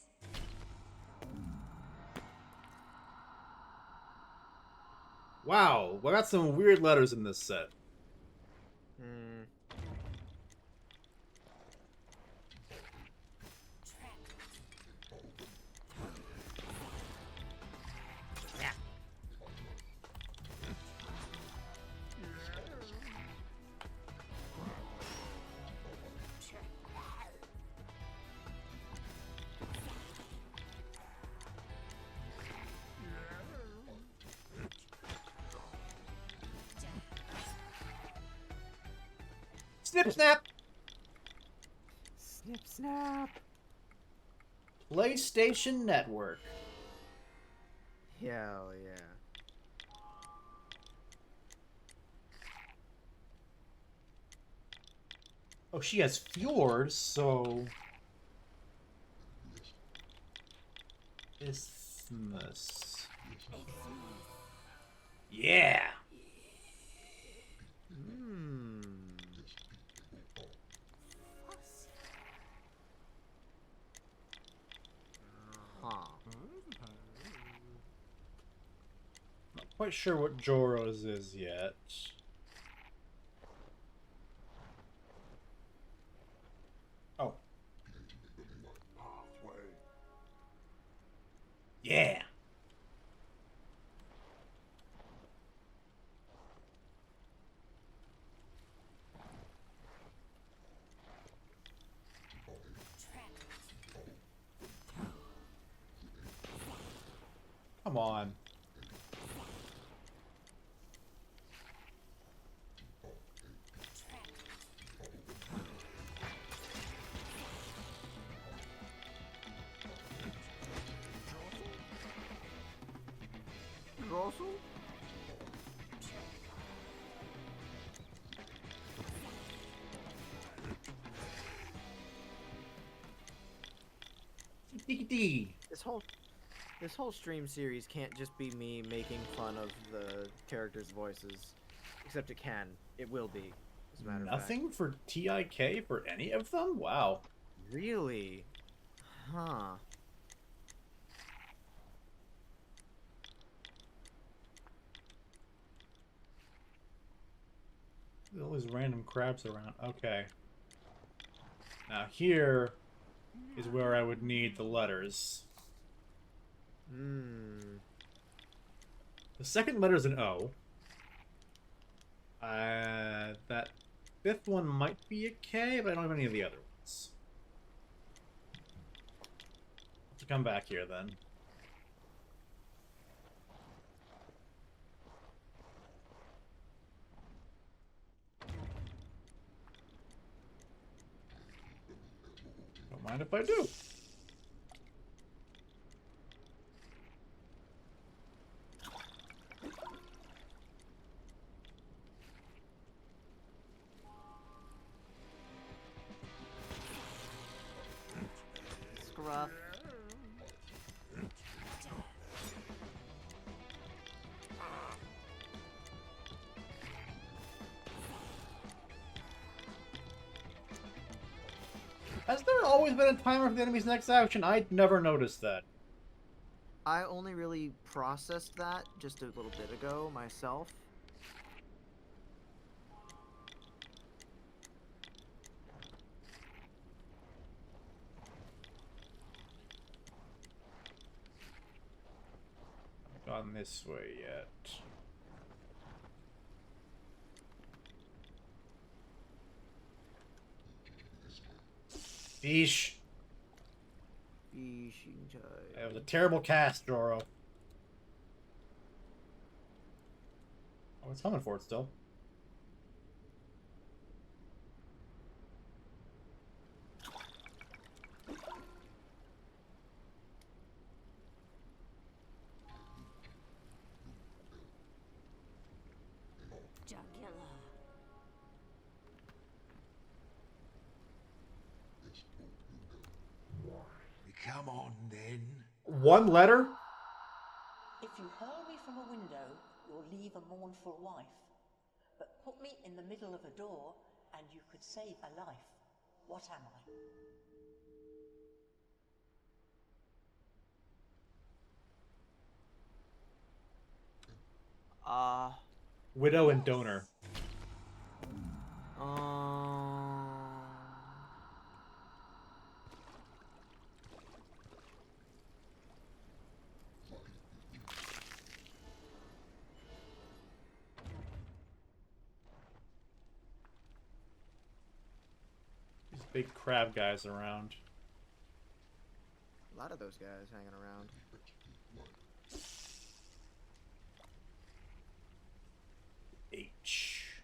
Wow, we got some weird letters in this set. Snip snap! Snip snap! PlayStation Network. Hell yeah. Oh, she has fjords, so... Isthmus. Yeah! Hmm. Huh. Not quite sure what Joro's is yet. Oh. Yeah! Come on. Russell? This whole stream series can't just be me making fun of the characters' voices. Except it can. It will be, as a matter of fact. Nothing for TIK for any of them? Wow. Really? Huh. All these random crabs around. Okay. Now here is where I would need the letters. Hmm. The second letter is an O. That fifth one might be a K, but I don't have any of the other ones. Let's come back here then. Don't mind if I do. Scruff. Has there always been a timer for the enemy's next action? I'd never noticed that. I only really processed that just a little bit ago myself. Haven't gone this way yet. Eesh. That was a terrible cast, Joro. Oh, it's coming for it still. Come on, then. One letter? If you hurl me from a window, you'll leave a mournful wife. But put me in the middle of a door, and you could save a life. What am I? Widow and donor. These big crab guys around. A lot of those guys hanging around. H.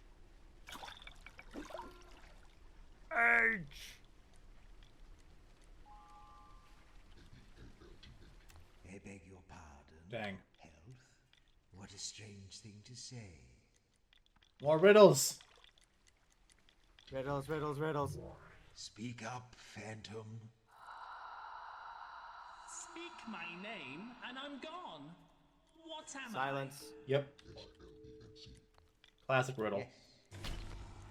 What a strange thing to say. More riddles. Riddles, riddles, riddles. Speak up, Phantom. Speak my name and I'm gone. What am Silence. Yep. Classic riddle. Yes.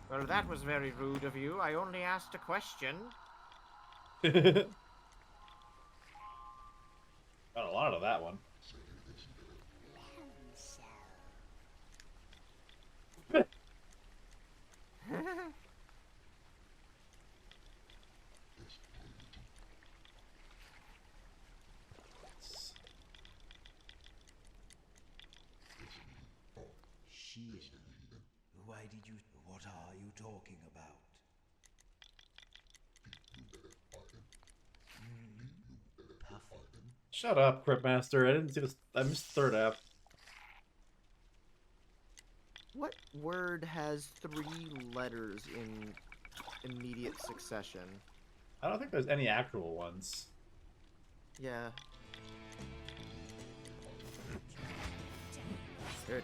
Well, that was very rude of you. I only asked a question. Got a lot of that one. Sheehan. Why did you... What are you talking about? Puffin? Shut up, Cryptmaster. I didn't see this. I missed the third app. What word has 3 letters in immediate succession? I don't think there's any actual ones. Yeah. Good.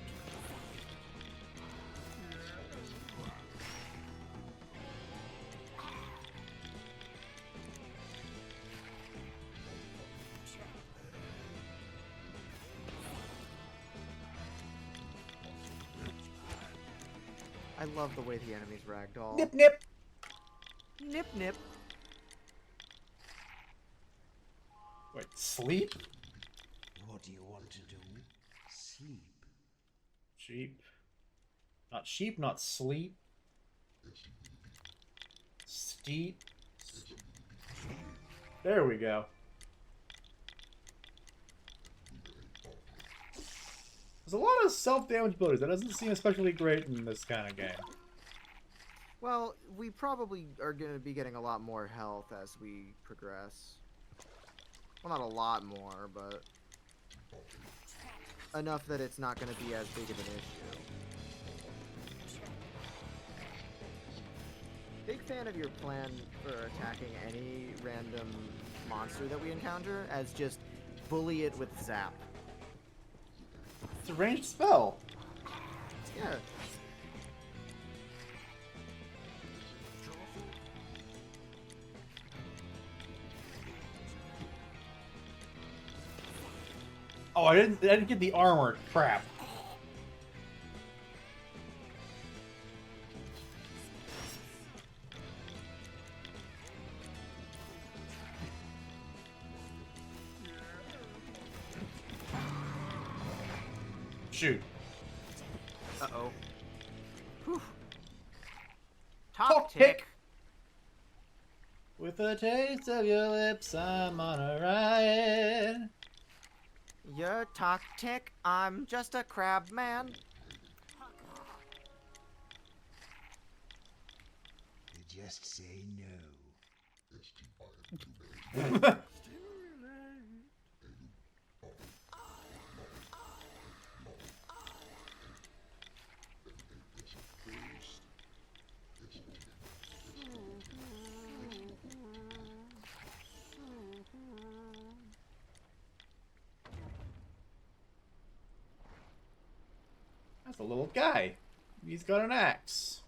I love the way the enemies ragdoll. Nip nip! Nip nip. Wait, sleep? What do you want to do? Sleep. Sheep. Not sheep, not sleep. Steep. There we go. There's a lot of self-damage abilities. That doesn't seem especially great in this kind of game. Well, we probably are going to be getting a lot more health as we progress. Well, not a lot more, but enough that it's not going to be as big of an issue. Big fan of your plan for attacking any random monster that we encounter as just bully it with zap. It's a ranged spell. Yeah. Oh, I didn't get the armor. Crap. Shoot. Uh-oh. Whew. Top tick. With a taste of your lips, I'm on a riot. You're toxic, I'm just a crab man. Just say no. That's a little guy. He's got an axe.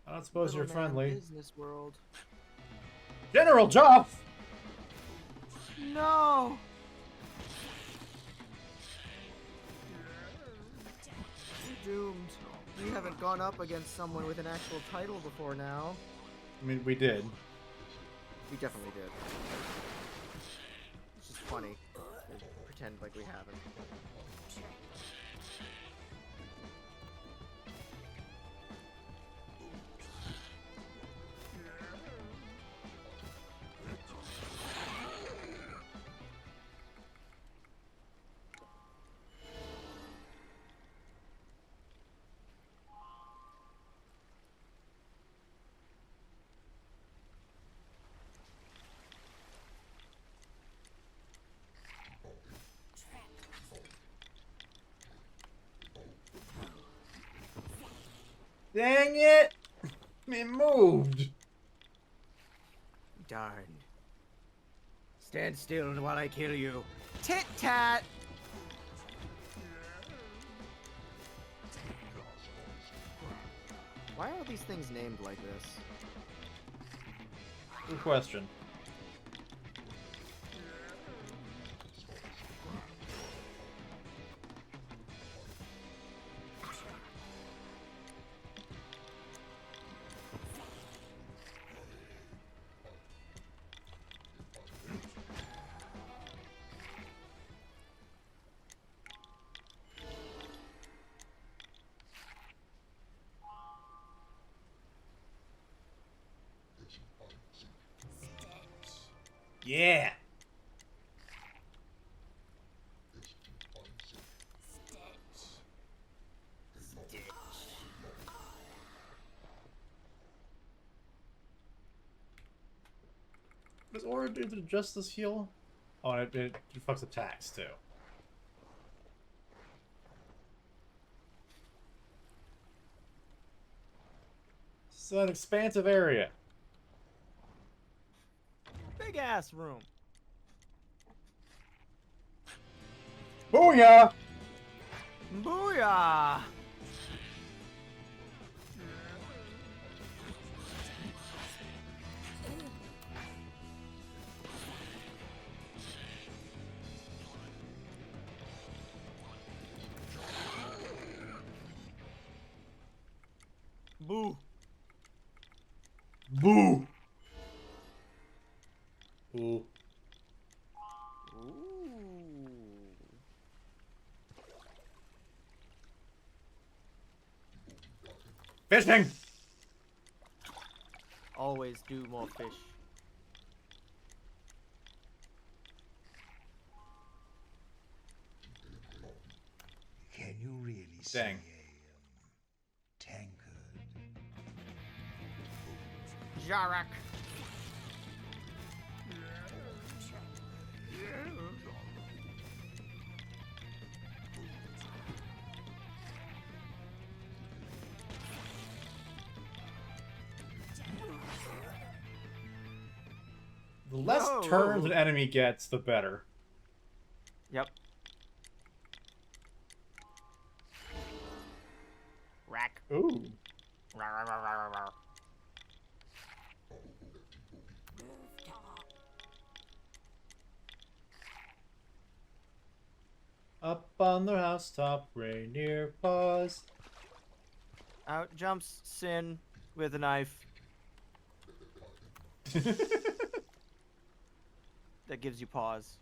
I don't suppose you're friendly. Business world. General Joff! No! We're doomed. We haven't gone up against someone with an actual title before now. I mean, we did. We definitely did. It's just funny. Pretend like we haven't. Dang it! It moved! Darn. Stand still while I kill you. Tit tat! Why are all these things named like this? Good question. Yeah. Does Aura do the Justice heal? Oh, and it fucks attacks too. It's an expansive area. Big ass room. Booyah! Booyah! Boo. Boo. Ooh. Fishing. Always do more fish. Can you really Dang. say tankard? Jarak. The less turns an enemy gets, the better. Yep. Rack. Ooh. Up on the housetop, Rainier paws. Out jumps Sin with a knife. That gives you pause.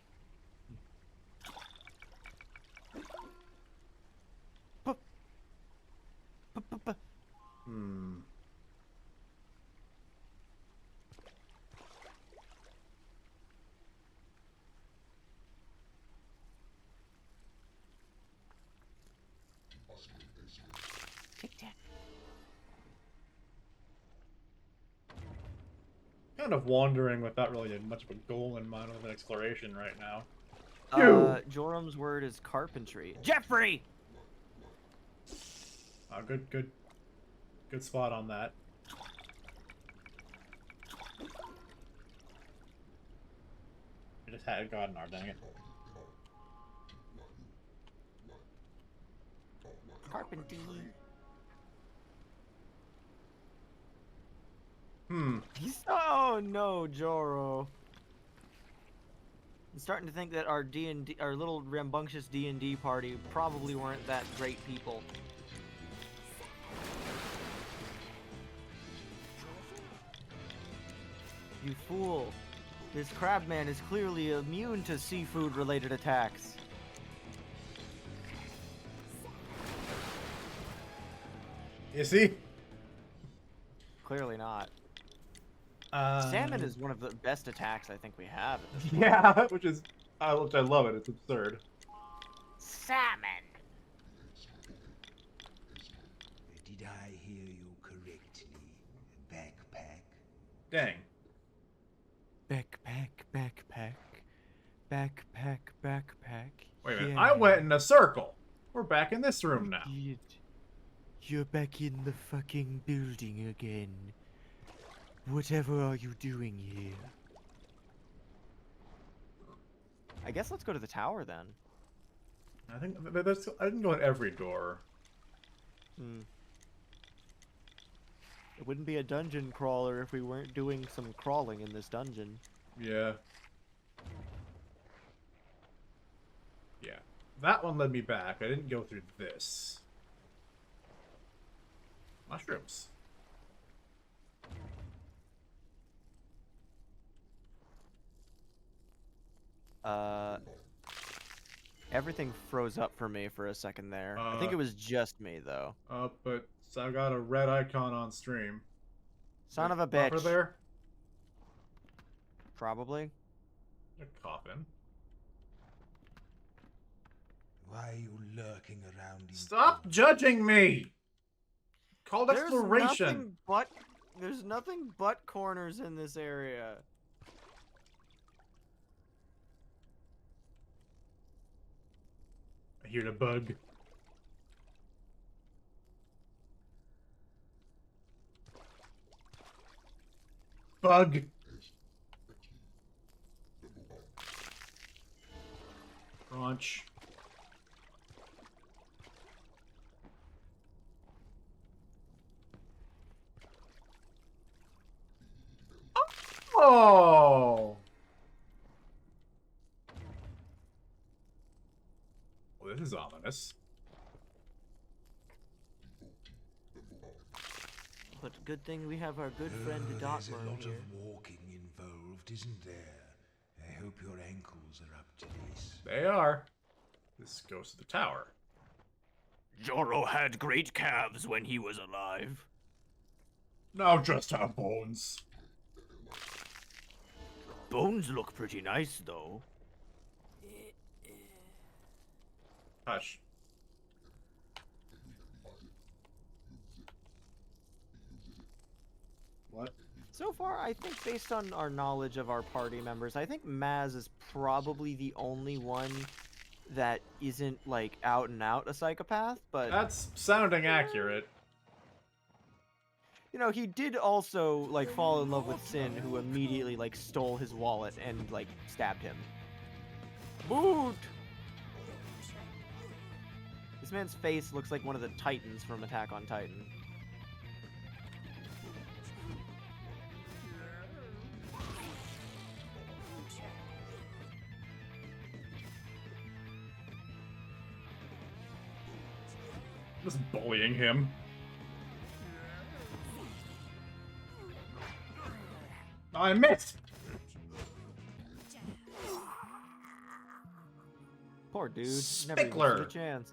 Hmm. Kind of wandering without really much of a goal in mind with an exploration right now. Jorum's word is carpentry. Jeffrey! Good spot on that. I just had Godnar, dang it. Carpentry. Oh no, Joro. I'm starting to think that our D&D, our little rambunctious D&D party probably weren't that great people. You fool. This crabman is clearly immune to seafood-related attacks. You see? Clearly not. Salmon is one of the best attacks I think we have at this point. Yeah, which I love it. It's absurd. Salmon. Did I hear you correctly? Backpack? Dang. Backpack. Wait a minute. Yeah. I went in a circle. We're back in this room now. You're back in the fucking building again. Whatever are you doing here? I guess let's go to the tower then. I think I didn't go in every door. Hmm. It wouldn't be a dungeon crawler if we weren't doing some crawling in this dungeon. Yeah. Yeah. That one led me back. I didn't go through this. Mushrooms. Everything froze up for me for a second there. I think it was just me, though. But I got a red icon on stream. Son of a Buffer bitch. there? Probably. A coffin. Why are you lurking around in Stop judging me! Called exploration! There's nothing but corners in this area. I hear the bug. Bug! Crunch. Oh! Well, this is ominous. But good thing we have our good friend There's a Dotworm lot here. of walking involved, isn't there? I hope your ankles are up to this. They are. This goes to the tower. Joro had great calves when he was alive. Now just have bones. Bones look pretty nice, though. Hush. What? So far, I think based on our knowledge of our party members, I think Maz is probably the only one that isn't, like, out and out a psychopath, but... That's sounding accurate. You know, he did also, like, fall in love with Sin, who immediately, like, stole his wallet and, like, stabbed him. Boot! This man's face looks like one of the Titans from Attack on Titan. Just bullying him. I missed! Poor dude. Never even Spickler. stood a chance.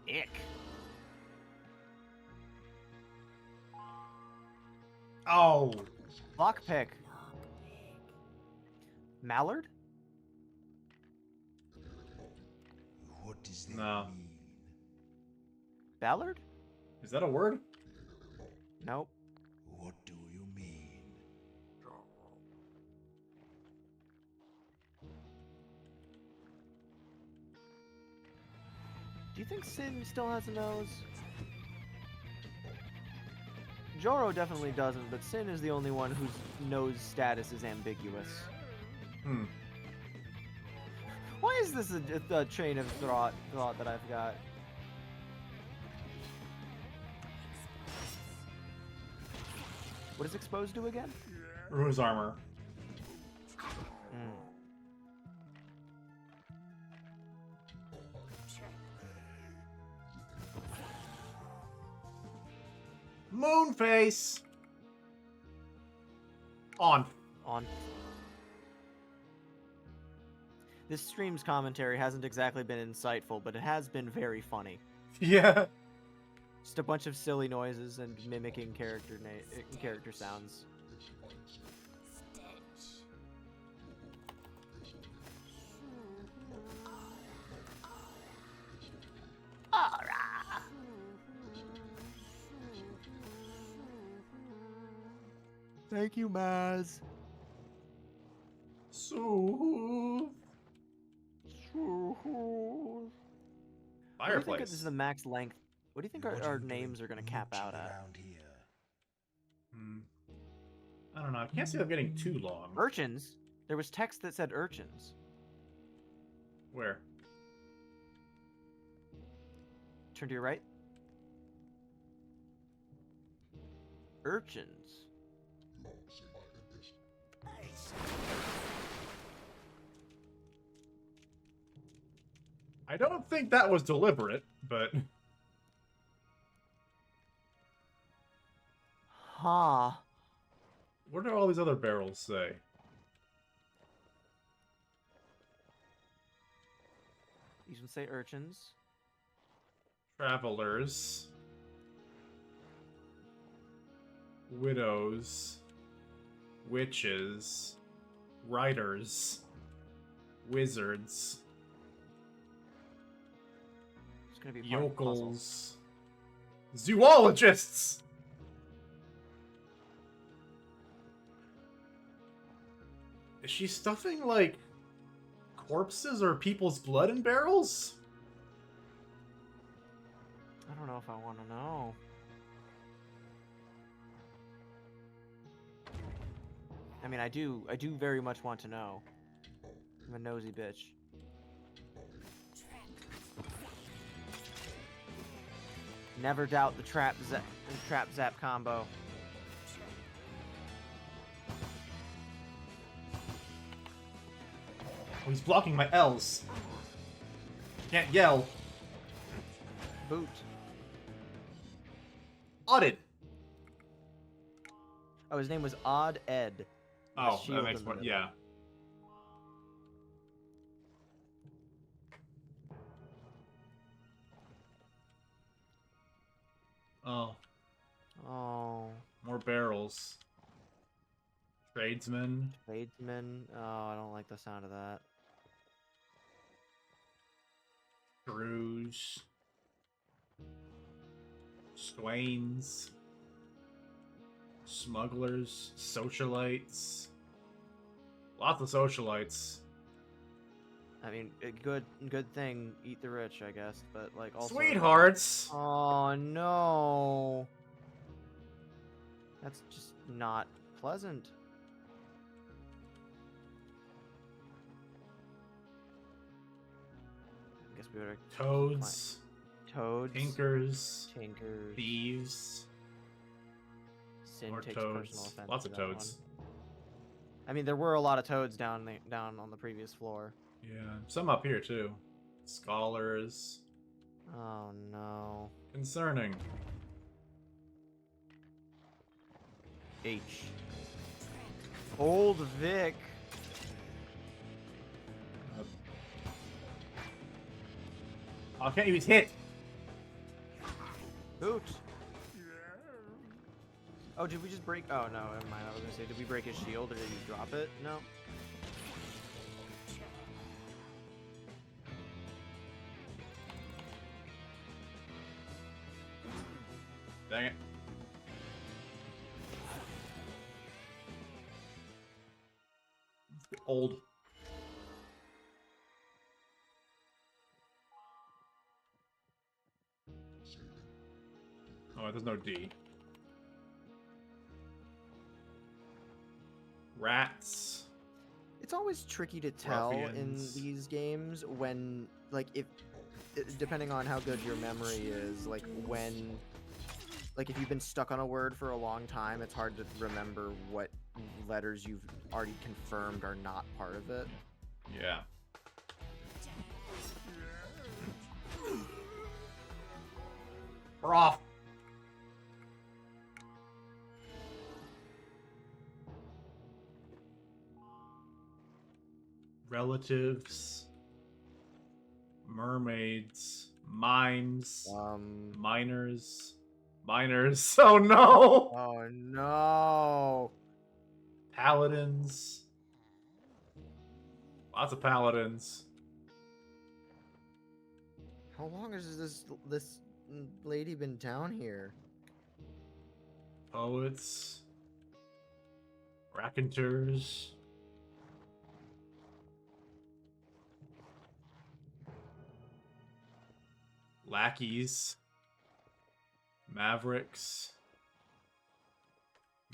Ick. Oh. Lockpick. Mallard? What does that No. mean? Ballard? Is that a word? Nope. What do you mean? Do you think Sin still has a nose? Joro definitely doesn't, but Sin is the only one whose nose status is ambiguous. Hmm. Why is this a train of thought that I've got? What is exposed to again? Rune's armor. Moonface! On. This stream's commentary hasn't exactly been insightful, but it has been very funny. Yeah. Just a bunch of silly noises and mimicking character sounds. Thank you, Maz. Soothe. What do you think Fireplace. this is the max length? What do you think our names are going to cap out at? Around here. I don't know. I can't see them getting too long. Urchins? There was text that said urchins. Where? Turn to your right. Urchins. I don't think that was deliberate, but... Huh. What do all these other barrels say? These ones say urchins. Travelers. Widows. Witches. Writers. Wizards. It's gonna be part of the puzzle. Yokels. Zoologists! Is she stuffing, like, corpses or people's blood in barrels? I don't know if I want to know. I mean, I do very much want to know. I'm a nosy bitch. Never doubt the trap zap combo. Oh, he's blocking my L's. Can't yell. Boot. Audit. Oh, his name was Odd Ed. Oh, that makes more. Yeah. Oh. Oh. More barrels. Tradesman. Tradesman. Oh, I don't like the sound of that. Screws. Swains. Smugglers. Socialites. Lots of socialites. I mean, a good thing. Eat the rich, I guess. But like also. Sweethearts. Oh no. That's just not pleasant. I guess we better. Toads. Toads. Tinkers. Tinkers. Thieves. Sin More takes toads. personal offense. Lots to of that toads. one. I mean, there were a lot of toads down on the previous floor. Yeah, some up here too. Scholars. Oh no. Concerning. H. Old Vic. Oh, I can't use hit. Boot. Oh, did we just break? Oh no, never mind. I was gonna say, did we break his shield or did he drop it? No. Dang it. Old. Oh, there's no D. Rats. It's always tricky to tell Ruffians. in these games when, like, depending on how good your memory is, like, when, like, if you've been stuck on a word for a long time, it's hard to remember what letters you've already confirmed are not part of it. Yeah. We're off. Relatives. Mermaids. Mimes. Miners. Miners. Oh no! Oh no! Paladins. Lots of paladins. How long has this lady been down here? Poets. Raconteurs. Lackeys. Mavericks.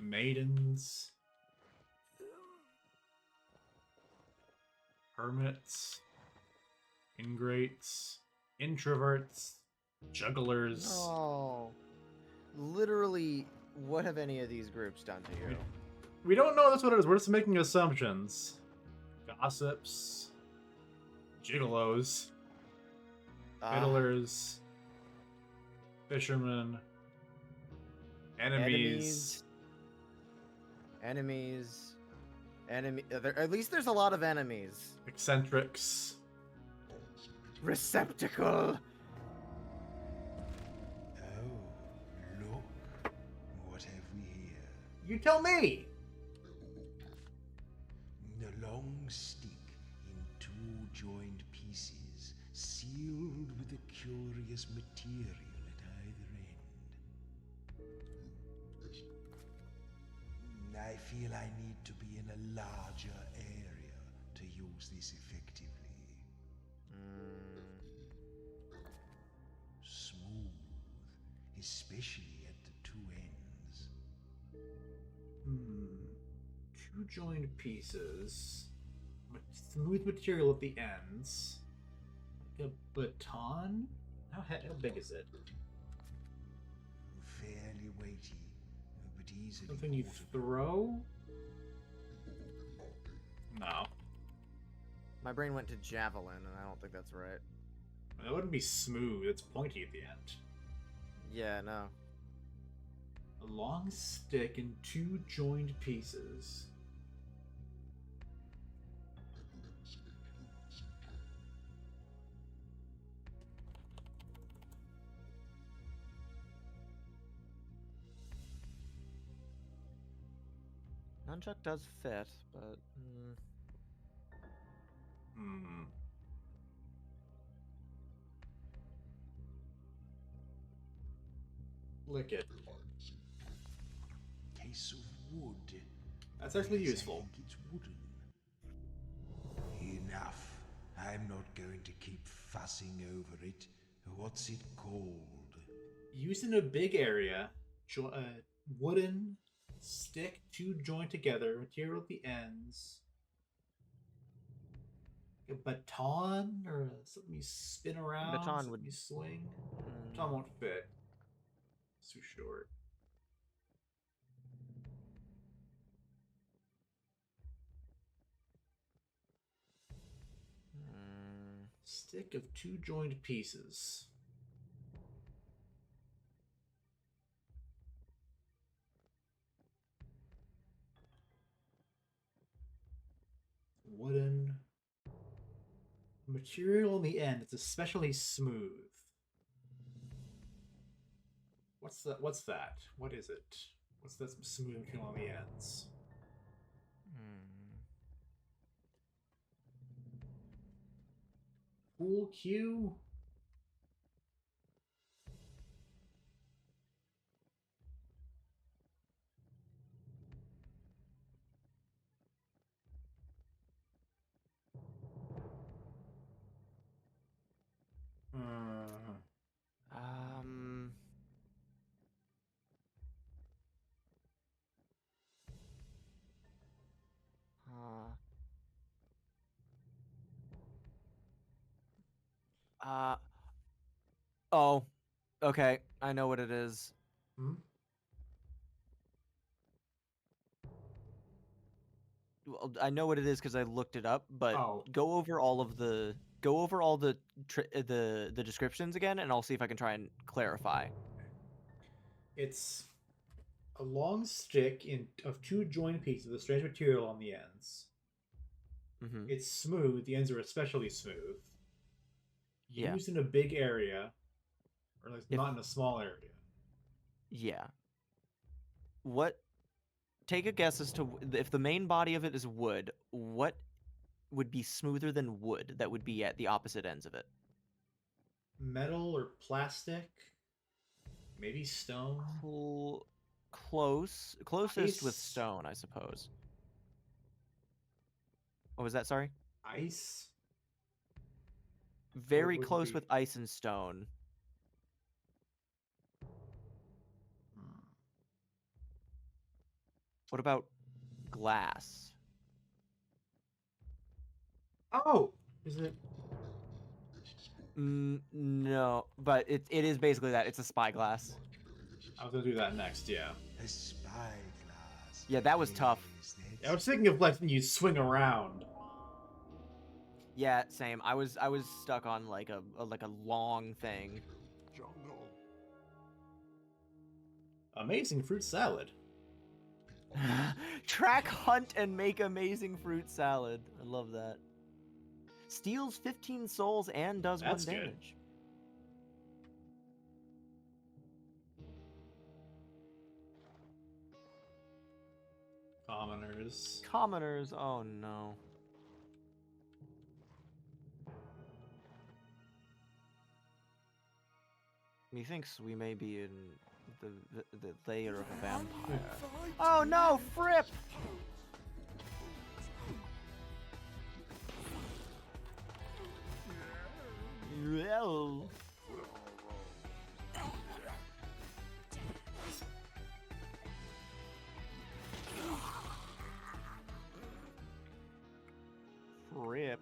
Maidens. hermits, ingrates, introverts, jugglers. No. Literally, what have any of these groups done to you? We don't know that's what it is. We're just making assumptions. Gossips, gigolos, fiddlers, fishermen, enemies. At least there's a lot of enemies. Eccentrics. Receptacle. Oh, look. What have we here? You tell me. A long stick in two joined pieces, sealed with a curious material at either end. I feel I need to be in a larger area to use this effectively. Smooth, especially at the two ends. Two joined pieces. Smooth material at the ends. Like a baton? How big is it? Fairly weighty, but easily Something you portable. throw? No. My brain went to javelin, and I don't think that's right. That wouldn't be smooth. It's pointy at the end. Yeah, no. A long stick in two joined pieces. Nunchuck does fit, but... Lick it. Case of wood. That's actually Yes, useful. I think it's wooden. Enough. I'm not going to keep fussing over it. What's it called? Used in a big area, wooden stick, two joined together, material at the ends. A baton or something you spin around. Baton something would you swing. Baton won't fit. It's too short. Stick of two joined pieces. Wooden. Material in the end, it's especially smooth. What's that? What's that? What is it? What's that smooth material on the ends? Pool cue? Oh. Okay, I know what it is. Well, I know what it is because I looked it up, but go over all the descriptions again, and I'll see if I can try and clarify. It's a long stick of two joined pieces with strange material on the ends. It's smooth. The ends are especially smooth. Used in a big area, or like not in a small area. Yeah. Take a guess as to if the main body of it is wood, what would be smoother than wood that would be at the opposite ends of it? Metal or plastic? Maybe stone? Closest with stone, I suppose. What was that, sorry? Ice? Very close with ice and stone. What about glass? Oh, is it? No, but it is basically that. It's a spyglass. I was gonna do that next. Yeah. A spyglass. Yeah, that was tough. I was thinking of letting you swing around. Yeah, same. I was stuck on like a long thing. Jungle. Amazing fruit salad. Track, hunt, and make amazing fruit salad. I love that. Steals 15 souls and does That's 1 good. damage. Commoners. Commoners. Oh no. Methinks we may be in the lair of a vampire. Oh no, Fripp! Well. Fripp.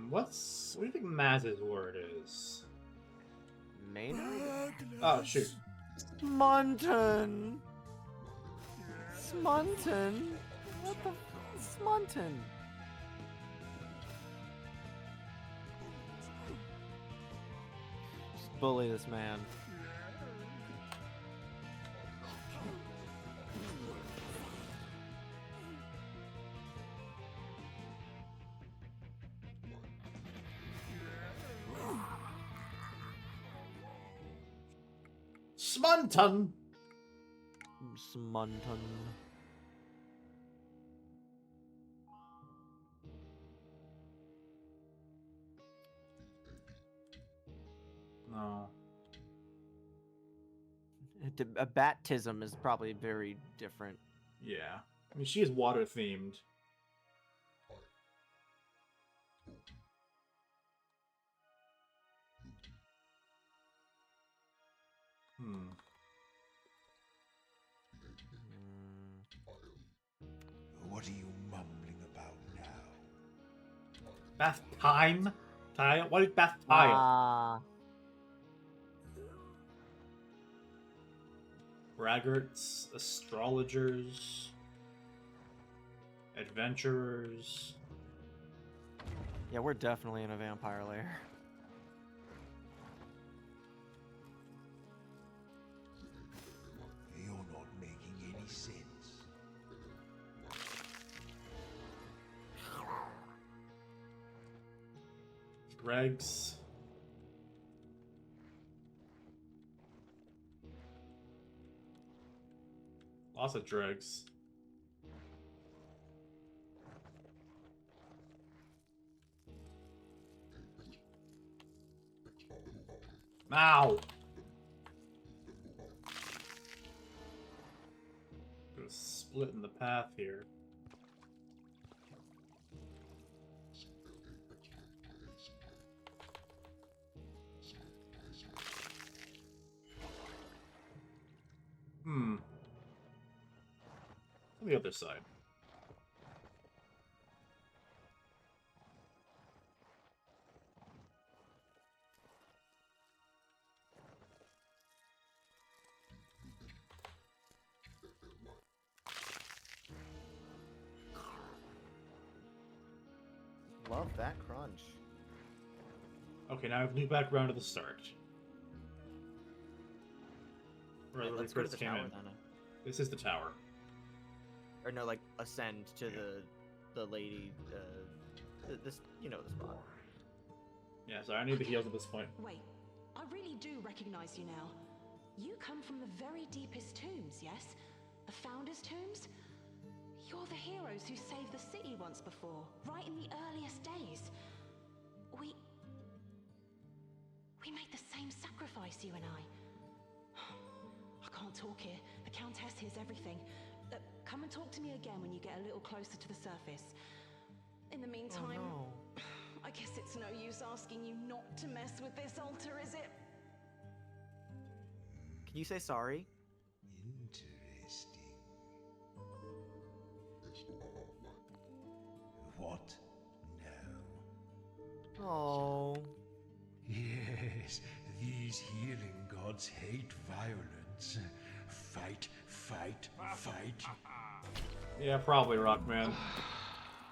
What do you think Maz's word is? Maynard? Oh shoot. Smunton. Smunton. What the Smunton? Just bully this man. Smunton. Smunton. No. A baptism is probably very different. Yeah. I mean, she is water themed. Hmm. What are you mumbling about now? Bath time? Tile? What is bath tile? Braggarts, astrologers, adventurers. Yeah, we're definitely in a vampire lair. You're not making any sense. Dregs. Lots of dregs. Ow! Gonna split in the path here. Hmm. On the other side. Love that crunch. Okay, now I have a new background to the start. Where Let's the go to the came tower in. then. This is the tower. Or no, like ascend to the lady. This you know the spot. Yeah, sorry, I need the heals at this point. Wait, I really do recognize you now. You come from the very deepest tombs, yes? The Founders' Tombs? You're the heroes who saved the city once before, right in the earliest days. We made the same sacrifice, you and I. I can't talk here. The Countess hears everything. Come and talk to me again when you get a little closer to the surface. In the meantime, Oh, no. I guess it's no use asking you not to mess with this altar, is it? Can you say sorry? Interesting. What? No. Oh. Yes, these healing gods hate violence. Fight, fight, fight. Yeah, probably, Rockman.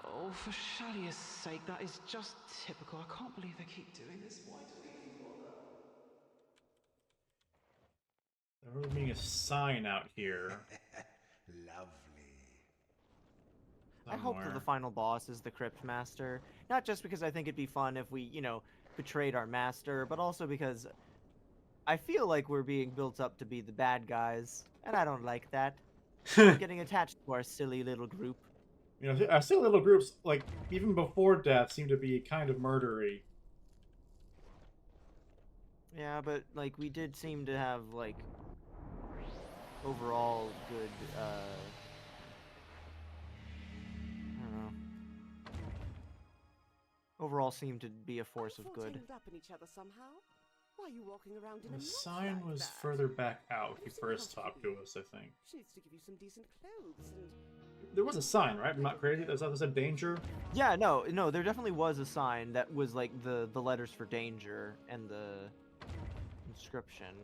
Oh, for Shadia's sake, that is just typical. I can't believe they keep doing this. Why do they even bother? There being a sign out here. Lovely. I hope that the final boss is the Cryptmaster. Not just because I think it'd be fun if we, you know, betrayed our master, but also because I feel like we're being built up to be the bad guys, and I don't like that. I'm getting attached to our silly little group. You know, I see little groups, like, even before death, seem to be kind of murdery. Yeah, but, like, we did seem to have, like, overall good, I don't know. Overall seemed to be a force of good. Up in each other somehow? Why are you walking around in The a sign like was that? further back out. He first talked to us, I think. She needs to give you some decent clothes and... There was a sign, right? I'm not crazy. There's that said danger. Yeah, no, there definitely was a sign that was like the letters for danger and the inscription.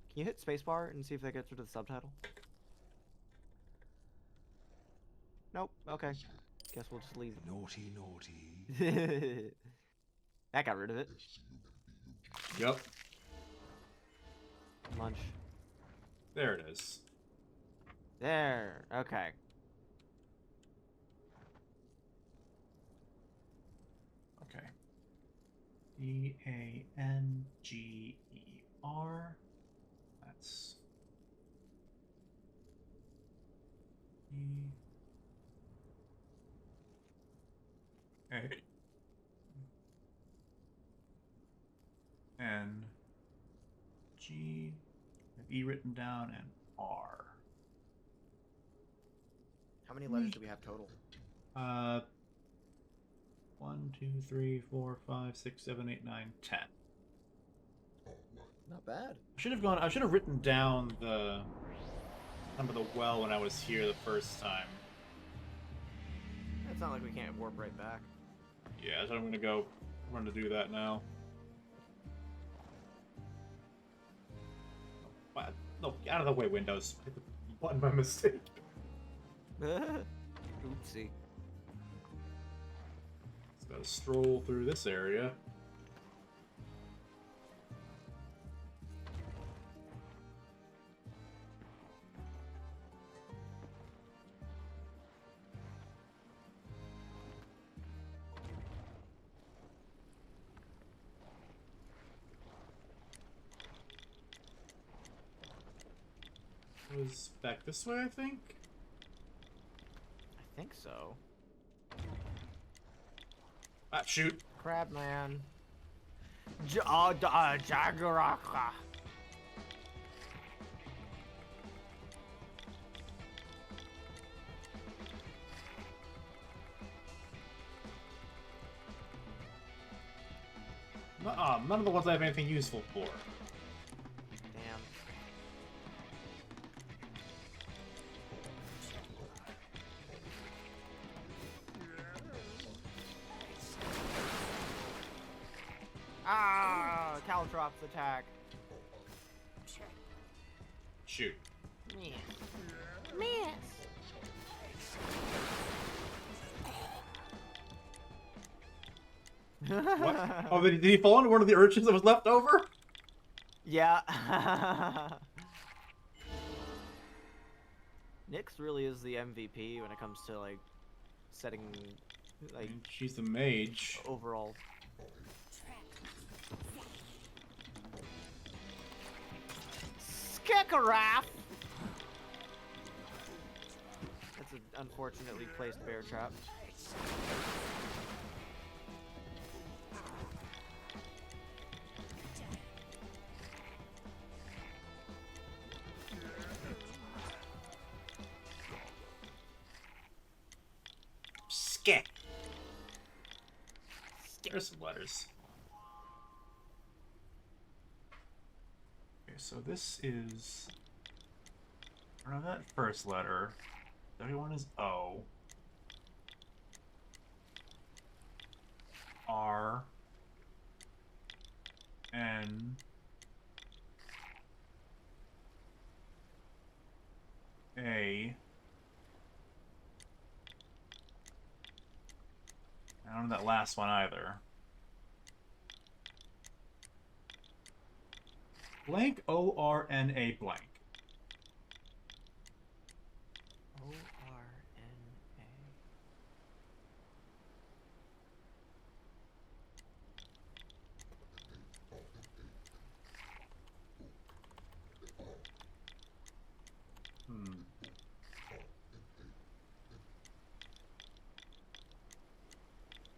Can you hit spacebar and see if that gets rid of the subtitle? Nope. Okay. Guess we'll just leave. Naughty, naughty. That got rid of it. Yep. Munch. There it is. There. Okay. Okay. D-A-N-G-E-R. That's... A N G E written down and R. How many letters do we have total? 1, 2, 3, 4, 5, 6, 7, 8, 9, 10. Not bad. I should have written down the number of the well when I was here the first time. It's not like we can't warp right back. Yeah, so I'm gonna run to do that now. What? No, get out of the way, Windows. I hit the button by mistake. Oopsie. Just gotta stroll through this area. It was back this way, I think? I think so. Ah, shoot. Crabman. Jagaraka. None of the ones I have anything useful for. Damn. Ah, Caltrops attack. Shoot. Miss. What? Oh, did he fall into one of the urchins that was left over? Yeah. Nyx really is the MVP when it comes to like setting like she's the mage overall. Skekarath. That's an unfortunately placed bear trap. Skek. There's some letters. Okay, so this is... I don't know that first letter. The other one is O. R. N. A. I don't know that last one either. Blank O-R-N-A blank. O-R-N-A.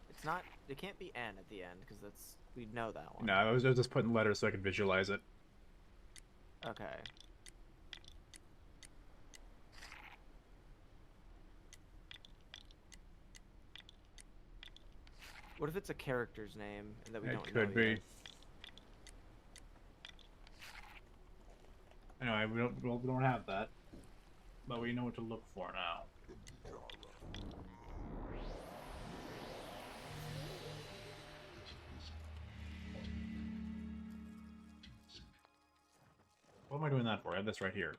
It's not. It can't be N at the end because that's we know that one. No, I was just putting letters so I could visualize it. Okay. What if it's a character's name and that we don't know? It could be. Yet? Anyway, we don't have that, but we know what to look for now. What am I doing that for? I have this right here.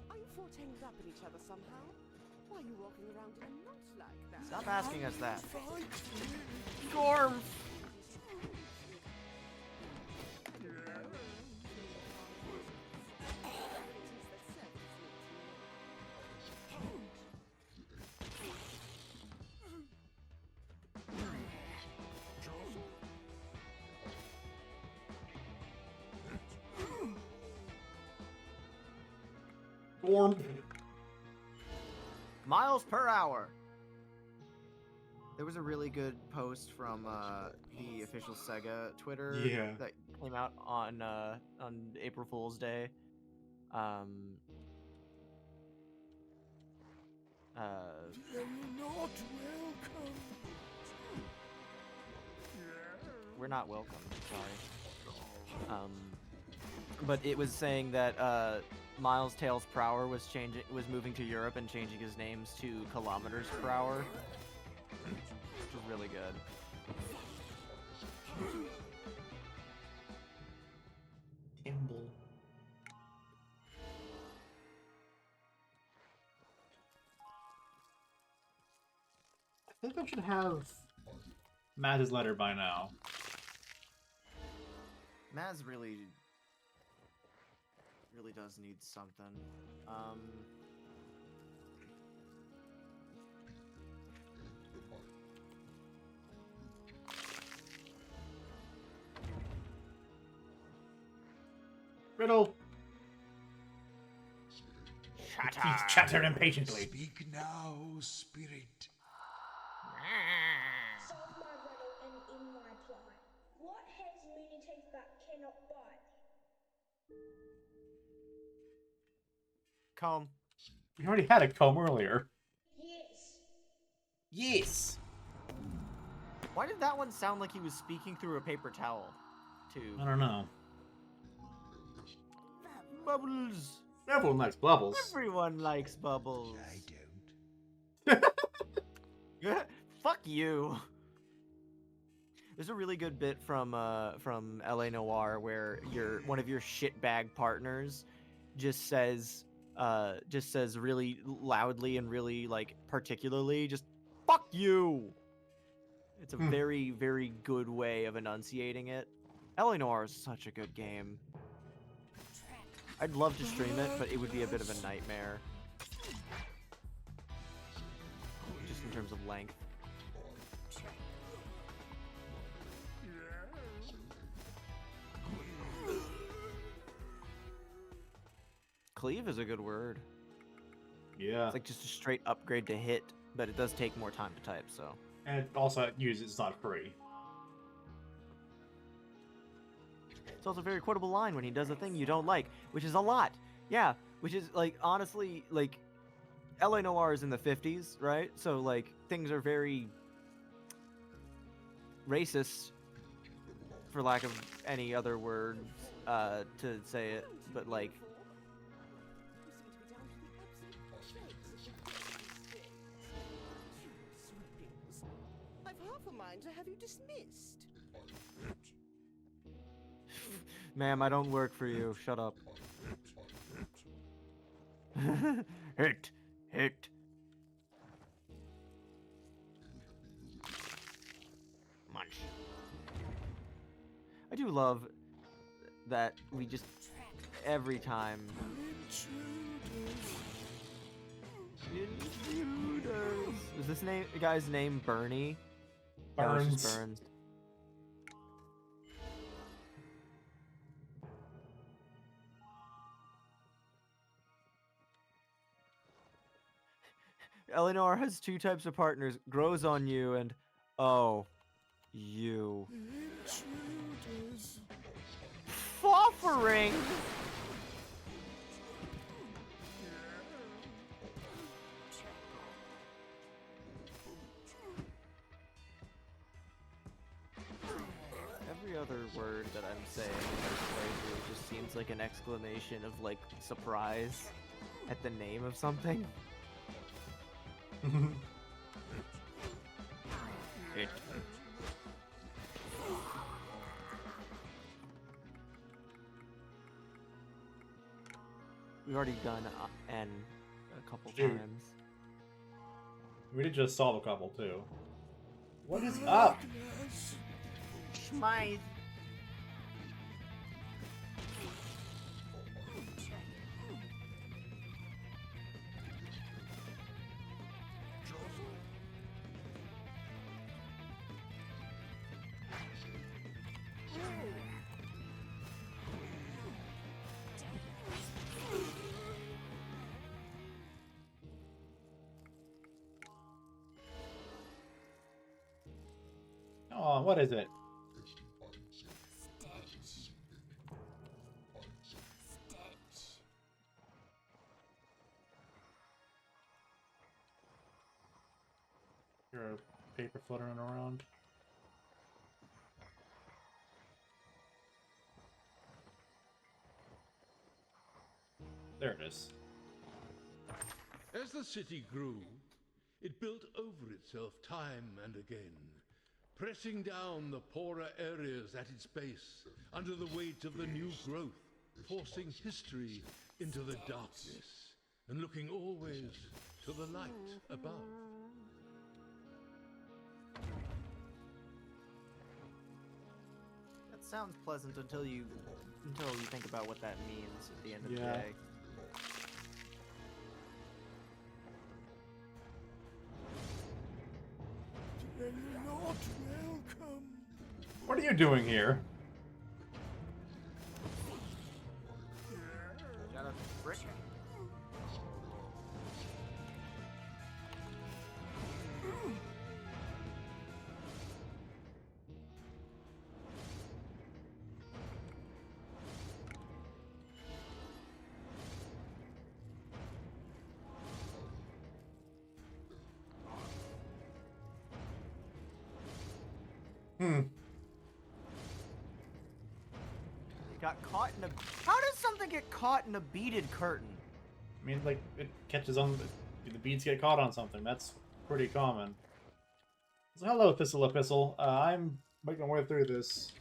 Are you four tangled up in each other somehow? Why are you walking around in a knot like that? Stop asking us that. Gorm! Gorm! Miles per hour. There was a really good post from the official Sega Twitter that came out on April Fool's Day. We're not welcome. Sorry. But it was saying that Miles Tails per hour was moving to Europe and changing his names to kilometers per hour, which was really good. Timble. I think I should have Maz's letter by now. Maz really does need something. Riddle. Chatter. He's chattering impatiently. Speak now, spirit. Solve my riddle and end my plight. What has many teeth but cannot bite? Comb. We already had a comb earlier. Yes. Yes. Why did that one sound like he was speaking through a paper towel, too? I don't know. Bubbles. Everyone likes bubbles. Everyone likes bubbles. I don't. Fuck you. There's a really good bit from LA Noire where one of your shitbag partners just says really loudly and really like particularly just fuck you. It's a very, very good way of enunciating it. LA Noire is such a good game. I'd love to stream it, but it would be a bit of a nightmare. Just in terms of length. Cleave is a good word. Yeah. It's like just a straight upgrade to hit, but it does take more time to type, so. And it also it's not free. It's also a very quotable line when he does a thing you don't like, which is a lot. Yeah, Which is, like, honestly, like, LA Noire is in the 50s, right? So, like, things are very racist, for lack of any other word to say it, but, like... I've half a mind to have you dismissed. Ma'am, I don't work for you. Shut up. Hit. Hit. Munch. I do love that we just every time. Intruders. Is this guy's name Bernie? Burns. No, it's just Burns. Eleanor has two types of partners: grows on you and oh, you. Intruders. Offering. Every other word that I'm saying in this playthrough just seems like an exclamation of, like, surprise at the name of something. Hit. We've already done N a couple times. We did just solve a couple too. What is up? Smythe. Oh, what is it? You're a paper fluttering around. There it is. As the city grew, it built over itself time and again, pressing down the poorer areas at its base under the weight of the new growth, forcing history into the darkness and looking always to the light above. That sounds pleasant until you think about what that means at the end of the Yeah. day. You're not welcome. What are you doing here? Got a brick. Got caught in a... How does something get caught in a beaded curtain? I mean, like, it catches on... The beads get caught on something. That's pretty common. So, hello, Thistle Epistle. I'm making my way through this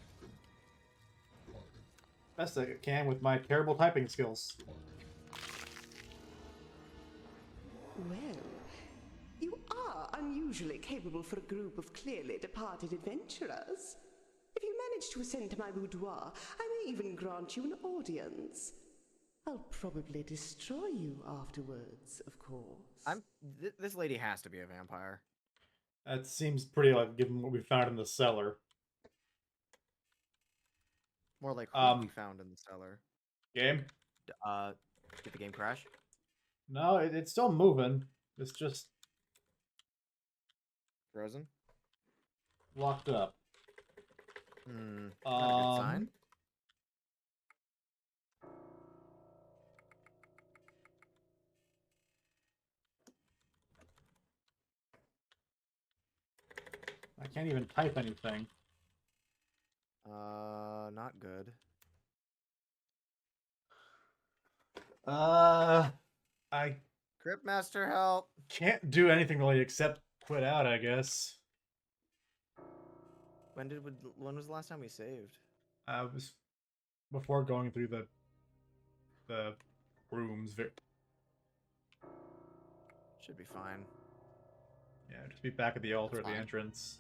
best I can with my terrible typing skills. Well, you are unusually capable for a group of clearly departed adventurers. If you manage to ascend to my boudoir, I may even grant you an audience. I'll probably destroy you afterwards, of course. This lady has to be a vampire. That seems pretty like given what we found in the cellar. More like who we found in the cellar. Game? Did the game crash? No, it's still moving. It's just... Frozen? Locked up. Not a good sign. can't even type anything. Not good. I Cryptmaster, help! can't do anything really except quit out, I guess. When was the last time we saved? I was before going through the rooms. Should be fine. Yeah, just be back at the altar at the fine. entrance.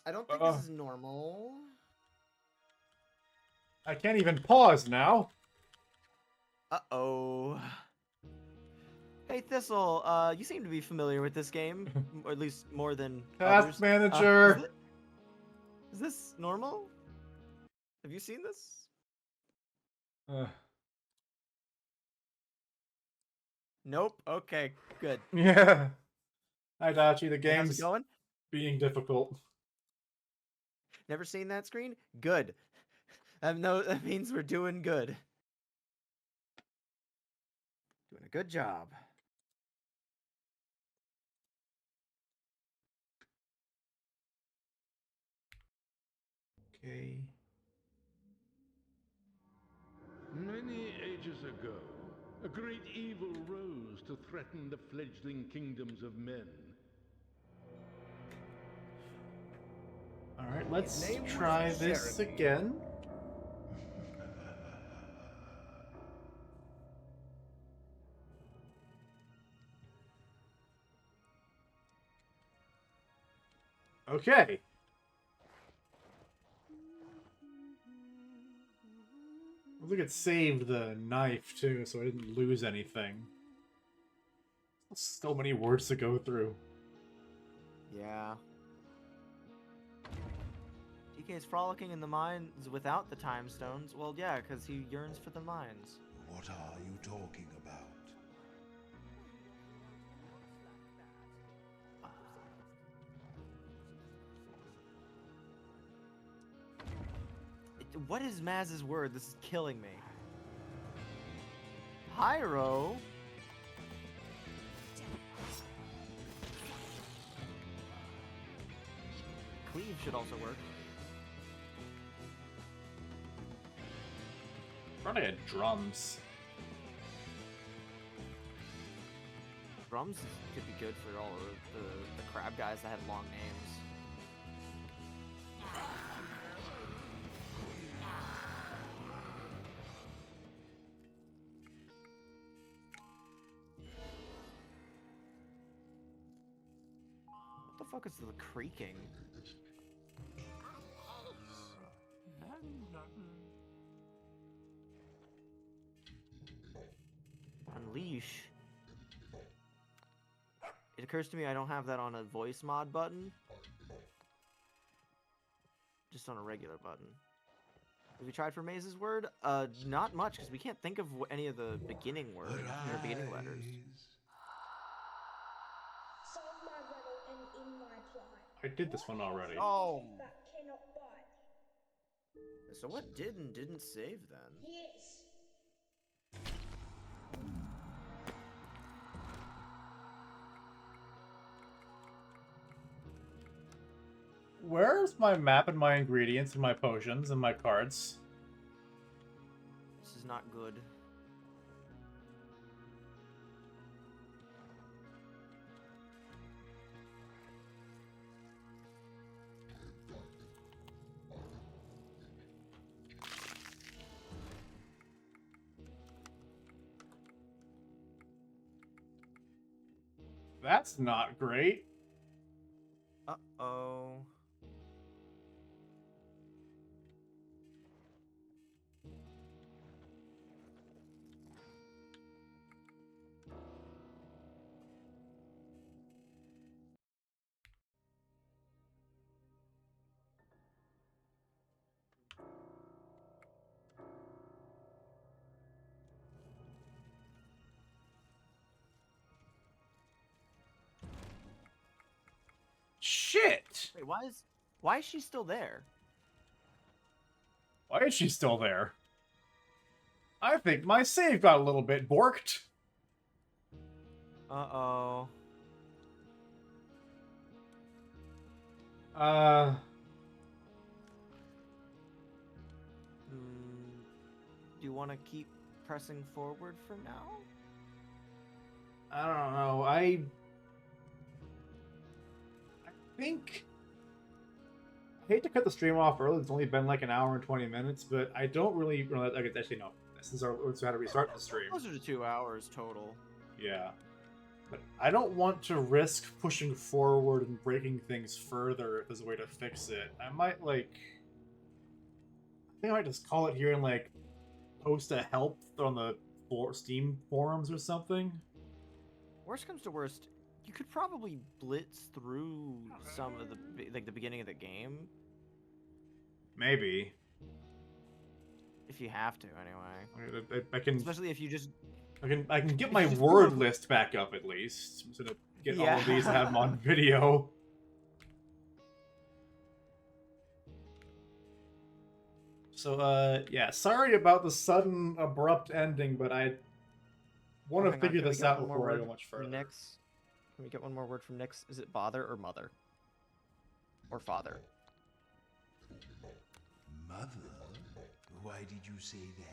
I don't think this is normal. I can't even pause now. Uh-oh. Hey, Thistle, you seem to be familiar with this game, or at least more than Task others. manager! Is this normal? Have you seen this? Nope. Okay, good. Yeah. Hi, Dachi. The Hey, how's game's it going? being difficult. Never seen that screen? Good. That means we're doing good. Doing a good job. Okay. Many ages ago, a great evil rose to threaten the fledgling kingdoms of men. Alright, let's try this again. Okay. Looks like it saved the knife too, so I didn't lose anything. So many words to go through. Yeah. DK's frolicking in the mines without the time stones. Well, yeah, because he yearns for the mines. What are you talking about? What is Maz's word? This is killing me. Pyro? Cleave should also work. Trying to get drums. Drums could be good for all of the crab guys that have long names. What the fuck is the creaking? Unleash. It occurs to me I don't have that on a voice mod button. Just on a regular button. Have we tried for Maze's word? Not much, because we can't think of any of the beginning words, or beginning letters. Solve my riddle and end my plight. I did this one already. Oh. But cannot bite. So what did and didn't save then? Yes. Where's my map and my ingredients and my potions and my cards? This is not good. That's not great. Uh-oh. Shit! Wait, why is she still there? Why is she still there? I think my save got a little bit borked. Uh-oh. Do you want to keep pressing forward for now? I don't know. I think I hate to cut the stream off early. It's only been like an hour and 20 minutes, but I don't really know. Like, actually, no. Since we had to restart the stream. Closer to 2 hours total. Yeah. But I don't want to risk pushing forward and breaking things further if there's a way to fix it. I might, like... I think I might just call it here and, like, post a help on the Steam forums or something. Worst comes to worst, you could probably blitz through some of the beginning of the game. Maybe. If you have to, anyway. I can... Especially if you just... I can get my word list back up at least. I'm just gonna get all of these and have them on video. So, yeah, sorry about the sudden, abrupt ending, but I want to figure this out before I go much further. Nix? Can we get one more word from Nix? Is it bother or mother? Or father? Mother? Why did you say that?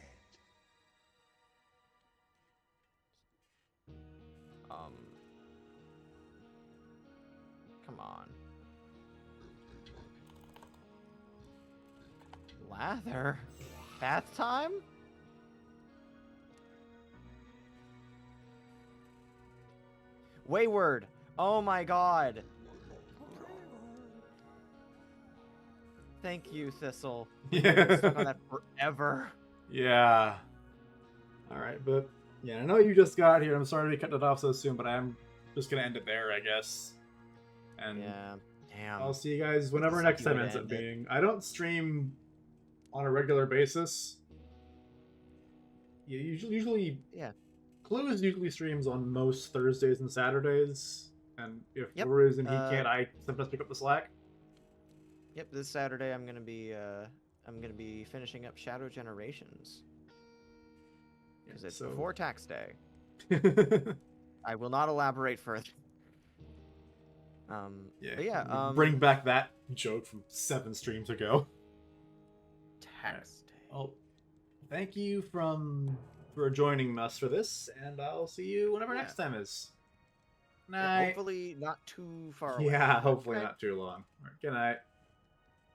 Come on. Lather? Bath time? Wayward! Oh my god! Thank you, Thistle. Yeah. Stuck on that forever. Yeah. Alright, but yeah, I know you just got here. I'm sorry to be cutting it off so soon, but I'm just gonna end it there, I guess. And yeah, damn. I'll see you guys whenever next time ends up being. I don't stream on a regular basis. Yeah, usually yeah. Clues usually streams on most Thursdays and Saturdays, and if for some reason he can't, I sometimes pick up the slack. Yep, this Saturday I'm gonna be finishing up Shadow Generations. Because it's before tax day. I will not elaborate further. Bring back that joke from 7 streams ago. Tax day. Well, thank you for joining us for this, and I'll see you whenever next time is. Night. Hopefully not too far away. Yeah, hopefully not too long. All right, good night.